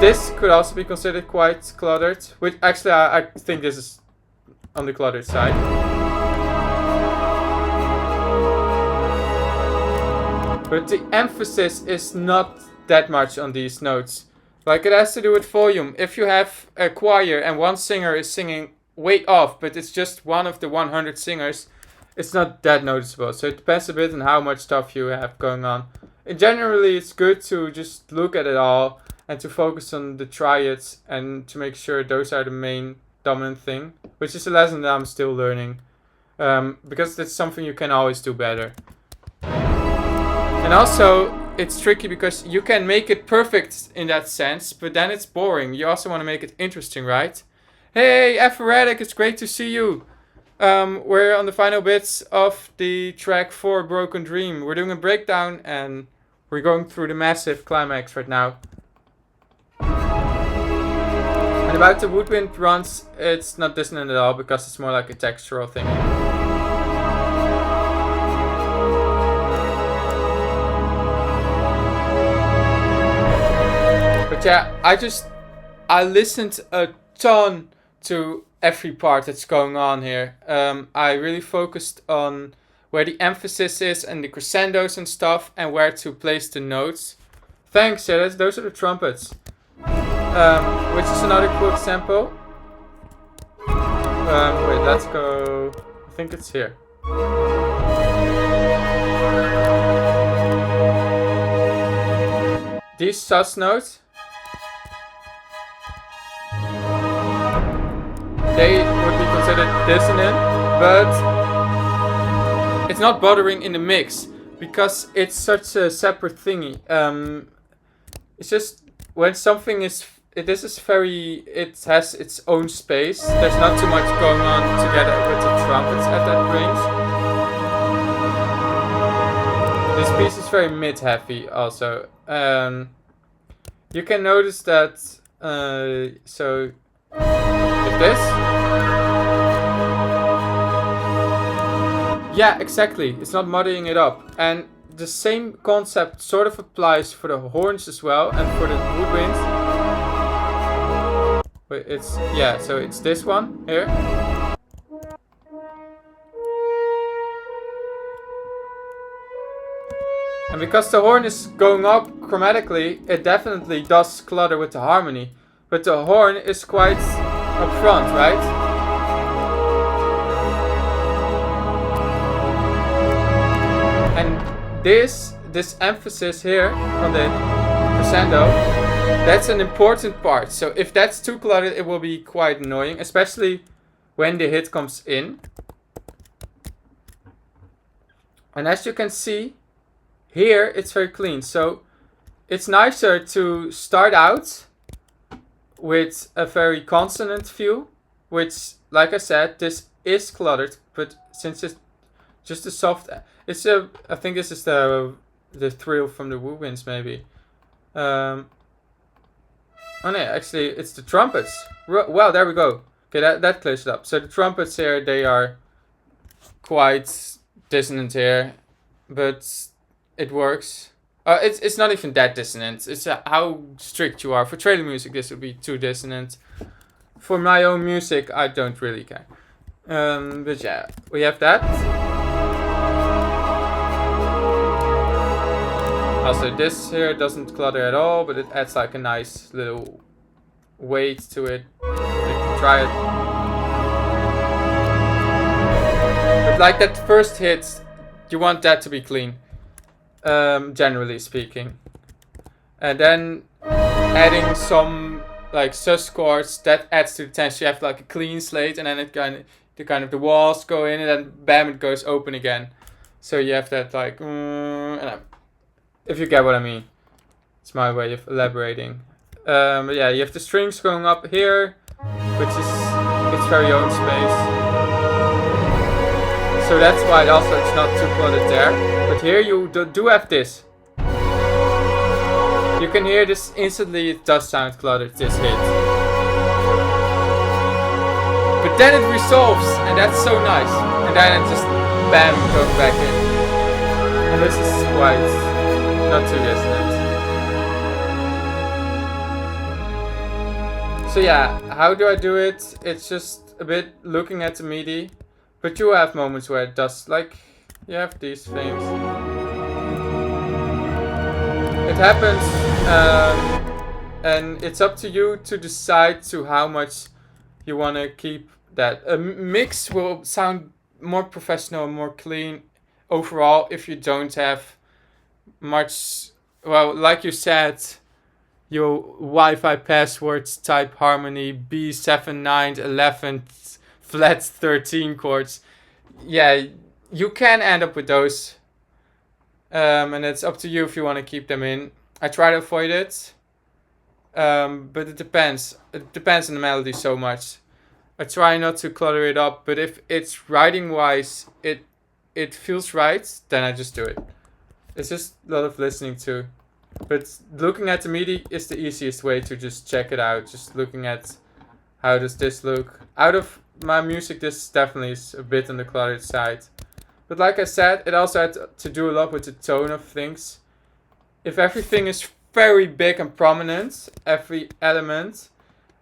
This could also be considered quite cluttered, which actually I think this is on the cluttered side. But the emphasis is not that much on these notes. Like it has to do with volume. If you have a choir and one singer is singing way off, but it's just one of the 100 singers, it's not that noticeable. So it depends a bit on how much stuff you have going on. And generally, it's good to just look at it all and to focus on the triads and to make sure those are the main dominant thing, which is a lesson that I'm still learning, because that's something you can always do better. And also, it's tricky because you can make it perfect in that sense, but then it's boring. You also want to make it interesting, right? Hey, Aphoretic, it's great to see you. We're on the final bits of the track 4, Broken Dream. We're doing a breakdown and we're going through the massive climax right now. And about the woodwind runs, it's not dissonant at all because it's more like a textural thing. But yeah, I listened a ton to every part that's going on here. I really focused on where the emphasis is and the crescendos and stuff, and where to place the notes. Thanks, yeah, those are the trumpets. Which is another cool example. Wait, let's go. I think it's here. These sus notes, they would be considered dissonant, but it's not bothering in the mix because it's such a separate thingy. It's just when something is, it has its own space. There's not too much going on together with the trumpets at that range. This piece is very mid-heavy also. You can notice that, so if this, yeah, exactly, it's not muddying it up. And the same concept sort of applies for the horns as well, and for the woodwinds. Wait, so it's this one here. And because the horn is going up chromatically, it definitely does clutter with the harmony. But the horn is quite upfront, right? And this emphasis here on the crescendo, that's an important part. So if that's too cluttered, it will be quite annoying, especially when the hit comes in. And as you can see, here it's very clean. So it's nicer to start out with a very consonant view, which, like I said, this is cluttered, but since it's just a soft, I think this is the thrill from the woodwinds maybe. Oh no, actually it's the trumpets. Well, there we go. Okay, that clears it up. So the trumpets here, they are quite dissonant here, but it works. It's not even that dissonant. It's how strict you are. For trailer music, this would be too dissonant. For my own music, I don't really care. But yeah, we have that. Also, this here doesn't clutter at all, but it adds like a nice little weight to it. You can try it. But like that first hit, you want that to be clean. Generally speaking. And then adding some like sus chords, that adds to the tension. You have like a clean slate, and then it kind of the walls go in, and then bam, it goes open again. So you have that like, if you get what I mean. It's my way of elaborating. But yeah, you have the strings going up here, which is its very own space. So that's why also it's not too cluttered there. But here you do have this. You can hear this instantly, it does sound cluttered, this hit. But then it resolves, and that's so nice. And then it just, bam, goes back in. And this is quite not too dissonant. So yeah, how do I do it? It's just a bit looking at the MIDI. But you have moments where it does, like, you have these things. It happens, and it's up to you to decide to how much you want to keep that. A mix will sound more professional, more clean overall if you don't have much, well, like you said, your Wi-Fi passwords type harmony, B7, 9, 11, flat 13 chords. Yeah, you can end up with those. And it's up to you if you want to keep them in. I try to avoid it. But it depends. It depends on the melody so much. I try not to clutter it up, but if it's writing wise, it feels right, then I just do it. It's just a lot of listening to. But looking at the MIDI is the easiest way to just check it out. Just looking at how does this look. Out of my music, this definitely is a bit on the cluttered side. But like I said, it also had to do a lot with the tone of things. If everything is very big and prominent, every element,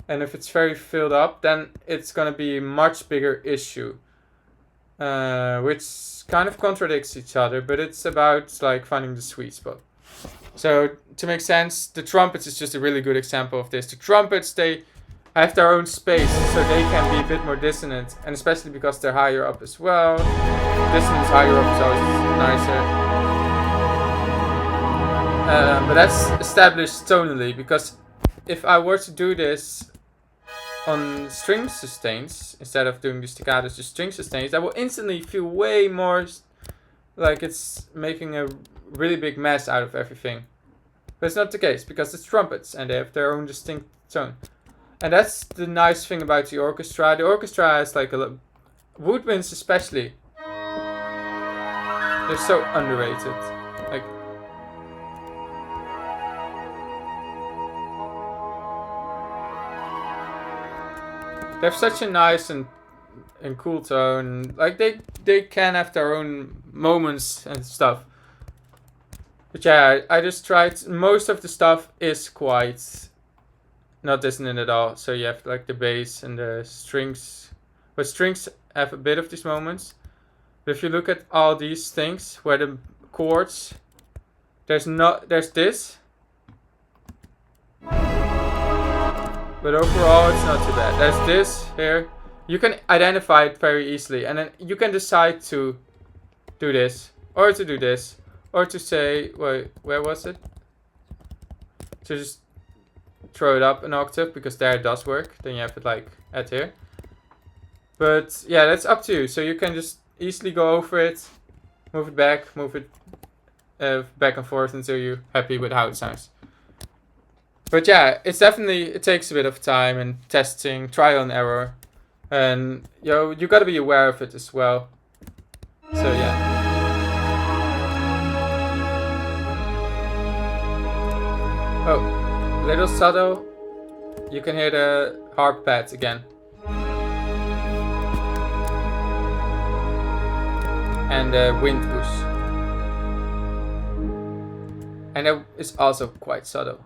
And if it's very filled up, then it's going to be a much bigger issue. Which kind of contradicts each other, but it's about like finding the sweet spot. So to make sense, the trumpets is just a really good example of this. The trumpets, they have their own space, so they can be a bit more dissonant, and especially because they're higher up as well. Dissonance higher up is always nicer. But that's established tonally, because if I were to do this on string sustains, instead of doing the staccatos, just string sustains, that will instantly feel way more like it's making a really big mess out of everything. But it's not the case, because it's trumpets, and they have their own distinct tone. And that's the nice thing about the orchestra. The orchestra has like a woodwinds especially. They're so underrated. Like, they have such a nice and cool tone. Like they can have their own moments and stuff. But yeah, I just tried. Most of the stuff is quite not dissonant at all. So you have like the bass and the strings. But strings have a bit of these moments. But if you look at all these things where the chords, there's this. But overall, it's not too bad. There's this here. You can identify it very easily. And then you can decide to do this. Or to do this. Or to say, wait, where was it? So just throw it up an octave, because there it does work. Then you have it like at here. But yeah, that's up to you. So you can just easily go over it. Move it back. Move it back and forth until you're happy with how it sounds. But yeah, it's definitely, it takes a bit of time and testing, trial and error. And you gotta be aware of it as well. So yeah. Oh, little subtle. You can hear the harp pads again. And the wind boost. And that is also quite subtle.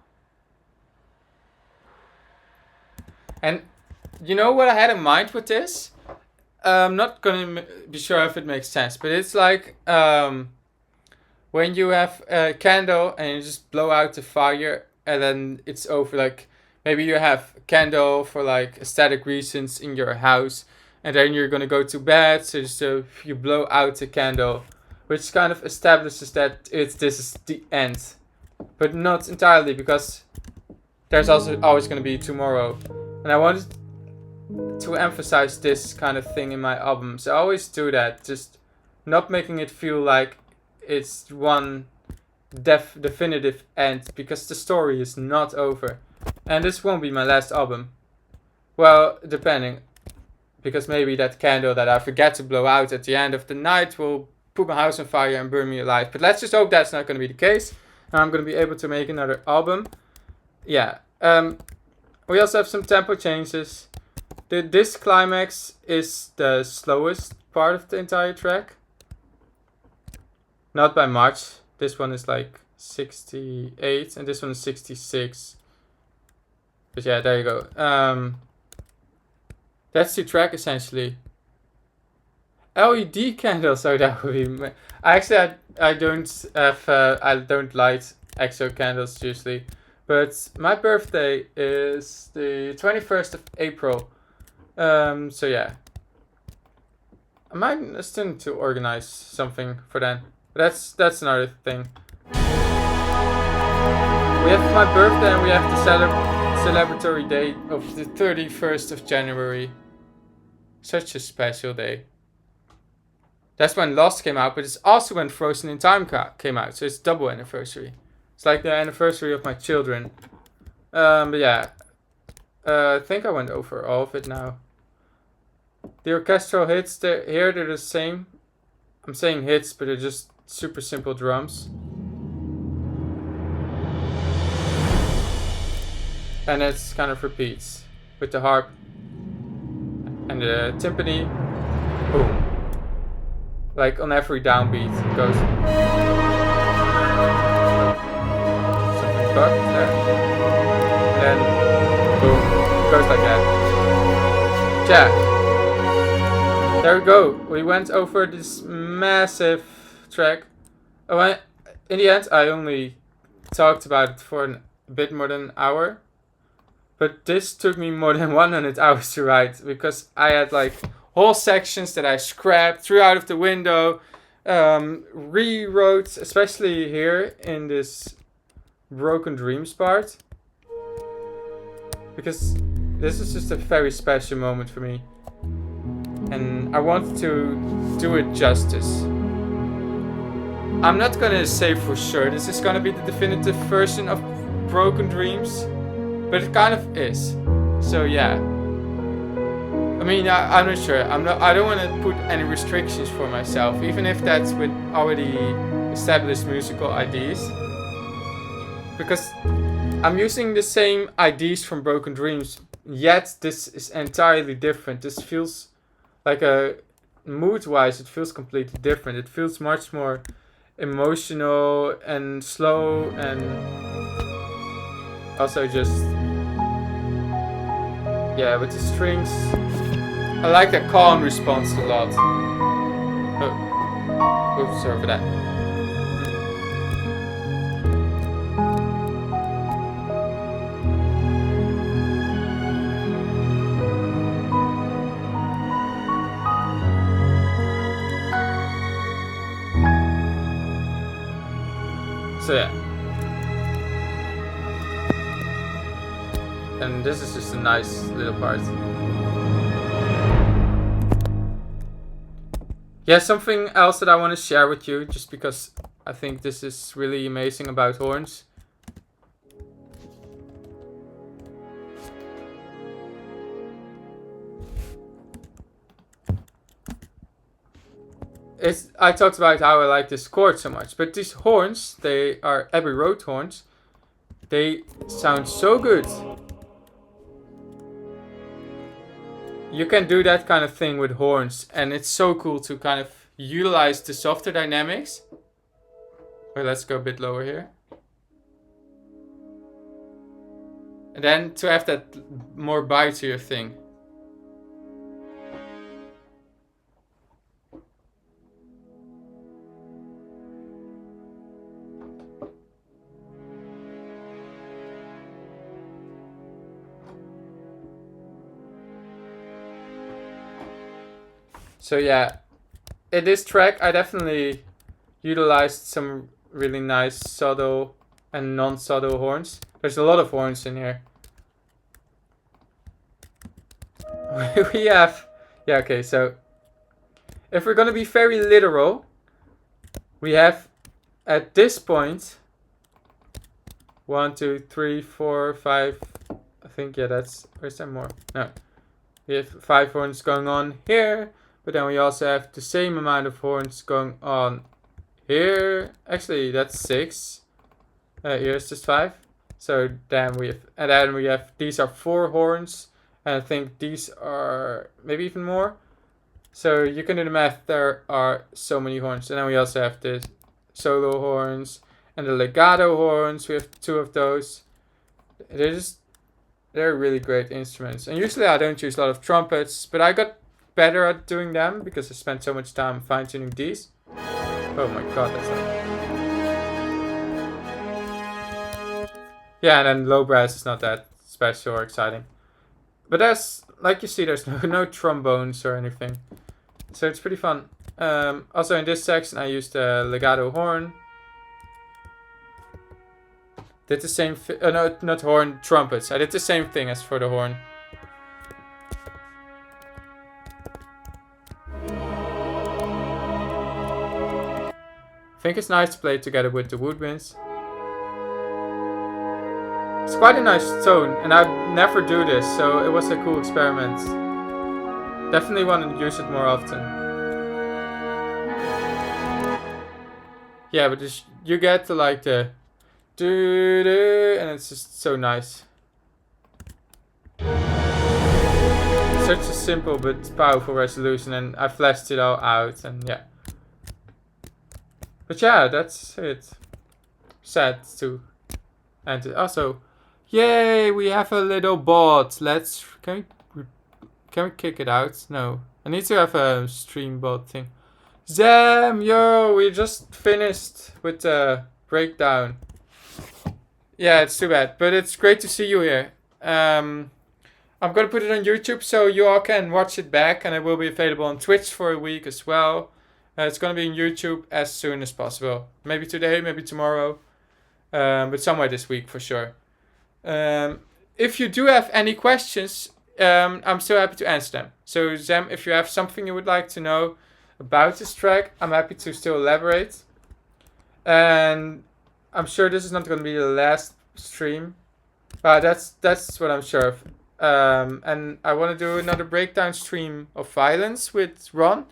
And you know what I had in mind with this? I'm not gonna be sure if it makes sense, but it's like when you have a candle and you just blow out the fire and then it's over. Like maybe you have a candle for like aesthetic reasons in your house, and then you're gonna go to bed, so you blow out the candle, which kind of establishes that this is the end, but not entirely, because there's also always gonna be tomorrow. And I wanted to emphasize this kind of thing in my albums. I always do that, just not making it feel like it's one definitive end, because the story is not over. And this won't be my last album. Well, depending. Because maybe that candle that I forget to blow out at the end of the night will put my house on fire and burn me alive. But let's just hope that's not going to be the case. And I'm going to be able to make another album. Yeah. We also have some tempo changes. This climax is the slowest part of the entire track. Not by much. This one is like 68 and this one is 66. But yeah, there you go. That's the track essentially. LED candles, so that would be. I don't have. I don't light EXO candles usually. But my birthday is the 21st of April. So yeah. I might still need to organize something for then. But that's another thing. We have my birthday and we have the celebratory day of the 31st of January. Such a special day. That's when Lost came out, but it's also when Frozen in Time came out. So it's double anniversary. It's like the anniversary of my children. But yeah. I think I went over all of it now. The orchestral hits, they're the same. I'm saying hits, but they're just super simple drums. And it's kind of repeats. With the harp. And the timpani. Boom. Like on every downbeat it goes. Something bugged there. Then boom. goes like that. Yeah. There we go. We went over this massive track. Oh, in the end, I only talked about it for a bit more than an hour. But this took me more than 100 hours to write, because I had like whole sections that I scrapped, threw out of the window, rewrote, especially here in this Broken Dreams part. Because this is just a very special moment for me. And I wanted to do it justice. I'm not gonna say for sure this is gonna be the definitive version of Broken Dreams, but it kind of is. So yeah. I mean, I'm not sure. I don't want to put any restrictions for myself, even if that's with already established musical ideas. Because I'm using the same ideas from Broken Dreams, yet this is entirely different. This feels like mood-wise, it feels completely different. It feels much more emotional and slow, and also just, yeah, with the strings. I like the call and response a lot. Oh, oops, sorry for that. So yeah. And this is just a nice little part. Yeah, something else that I want to share with you, just because I think this is really amazing about horns. I talked about how I like this chord so much, but these horns, they are Abbey Road horns. They sound so good. You can do that kind of thing with horns, and it's so cool to kind of utilize the softer dynamics. Well, let's go a bit lower here. And then to have that more bitier thing. So yeah, in this track I definitely utilized some really nice subtle and non-subtle horns. There's a lot of horns in here. We have, yeah, okay, so if we're gonna be very literal, we have at this point 1, 2, 3, 4, 5. I think, yeah, that's, where's there more? No, we have 5 horns going on here. But then we also have the same amount of horns going on here. Actually, that's 6. Here's just 5. So then we have, these are 4 horns. And I think these are maybe even more. So you can do the math. There are so many horns. And then we also have the solo horns and the legato horns. We have 2 of those. They're really great instruments. And usually I don't use a lot of trumpets, but I got better at doing them because I spent so much time fine-tuning these. Oh my god, that's not... Yeah, and then low brass is not that special or exciting. But there's, like you see, there's no trombones or anything. So it's pretty fun. Also in this section I used a legato horn. Did the same no, not horn, trumpets. I did the same thing as for the horn. I think it's nice to play together with the woodwinds. It's quite a nice tone, and I never do this, so it was a cool experiment. Definitely want to use it more often. Yeah, but you get to like the doo-doo, and it's just so nice. Such a simple but powerful resolution, and I fleshed it all out, and yeah. But yeah, that's it. Sad too. And also, Yay, we have a little bot. Can we kick it out? No. I need to have a stream bot thing. Zam, yo, we just finished with the breakdown. Yeah, it's too bad, but it's great to see you here. I'm gonna put it on YouTube so you all can watch it back, and it will be available on Twitch for a week as well. It's gonna be on YouTube as soon as possible. Maybe today, maybe tomorrow, but somewhere this week for sure. If you do have any questions, I'm still happy to answer them. So Zem, if you have something you would like to know about this track, I'm happy to still elaborate. And I'm sure this is not going to be the last stream. That's what I'm sure of. And I want to do another breakdown stream of violence with Ron.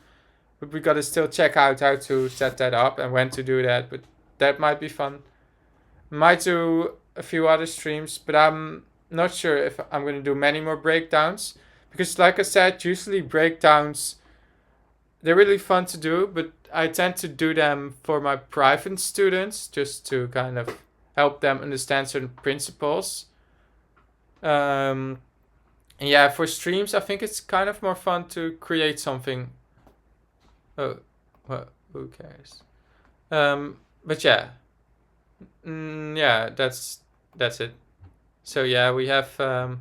But we got to still check out how to set that up and when to do that. But that might be fun. Might do a few other streams, but I'm not sure if I'm going to do many more breakdowns. Because like I said, usually breakdowns, they're really fun to do, but I tend to do them for my private students, just to kind of help them understand certain principles. And yeah, for streams, I think it's kind of more fun to create something. Oh, well, who cares? But yeah. Yeah, that's it. So yeah, we have the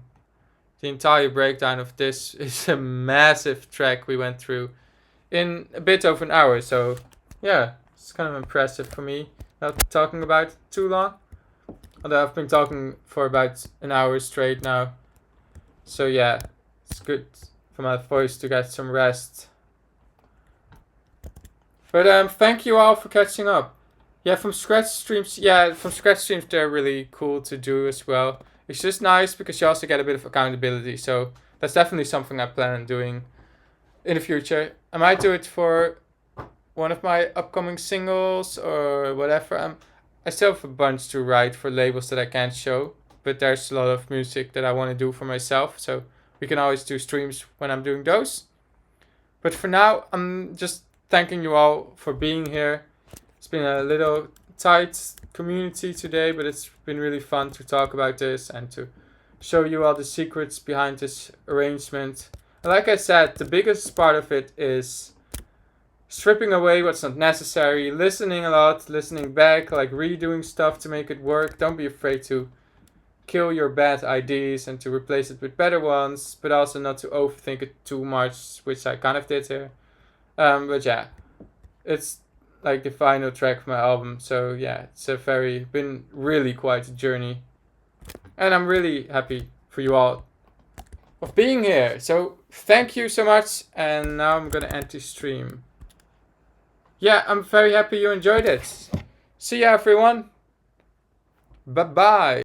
entire breakdown of this is a massive track we went through in a bit over an hour. So yeah, it's kind of impressive for me. Not talking about it too long. Although I've been talking for about an hour straight now. So yeah, it's good for my voice to get some rest. But thank you all for catching up. Yeah, from scratch streams, they're really cool to do as well. It's just nice because you also get a bit of accountability. So that's definitely something I plan on doing in the future. I might do it for one of my upcoming singles or whatever. I still have a bunch to write for labels that I can't show, but there's a lot of music that I want to do for myself. So we can always do streams when I'm doing those. But for now, I'm just thanking you all for being here. It's been a little tight community today, but it's been really fun to talk about this and to show you all the secrets behind this arrangement. And like I said, the biggest part of it is stripping away what's not necessary, listening a lot, listening back, like redoing stuff to make it work. Don't be afraid to kill your bad ideas and to replace it with better ones, but also not to overthink it too much, which I kind of did here. But yeah, it's like the final track of my album. So yeah, it's been really quite a journey. And I'm really happy for you all of being here. So thank you so much. And now I'm gonna end the stream. Yeah, I'm very happy you enjoyed it. See ya everyone. Bye bye.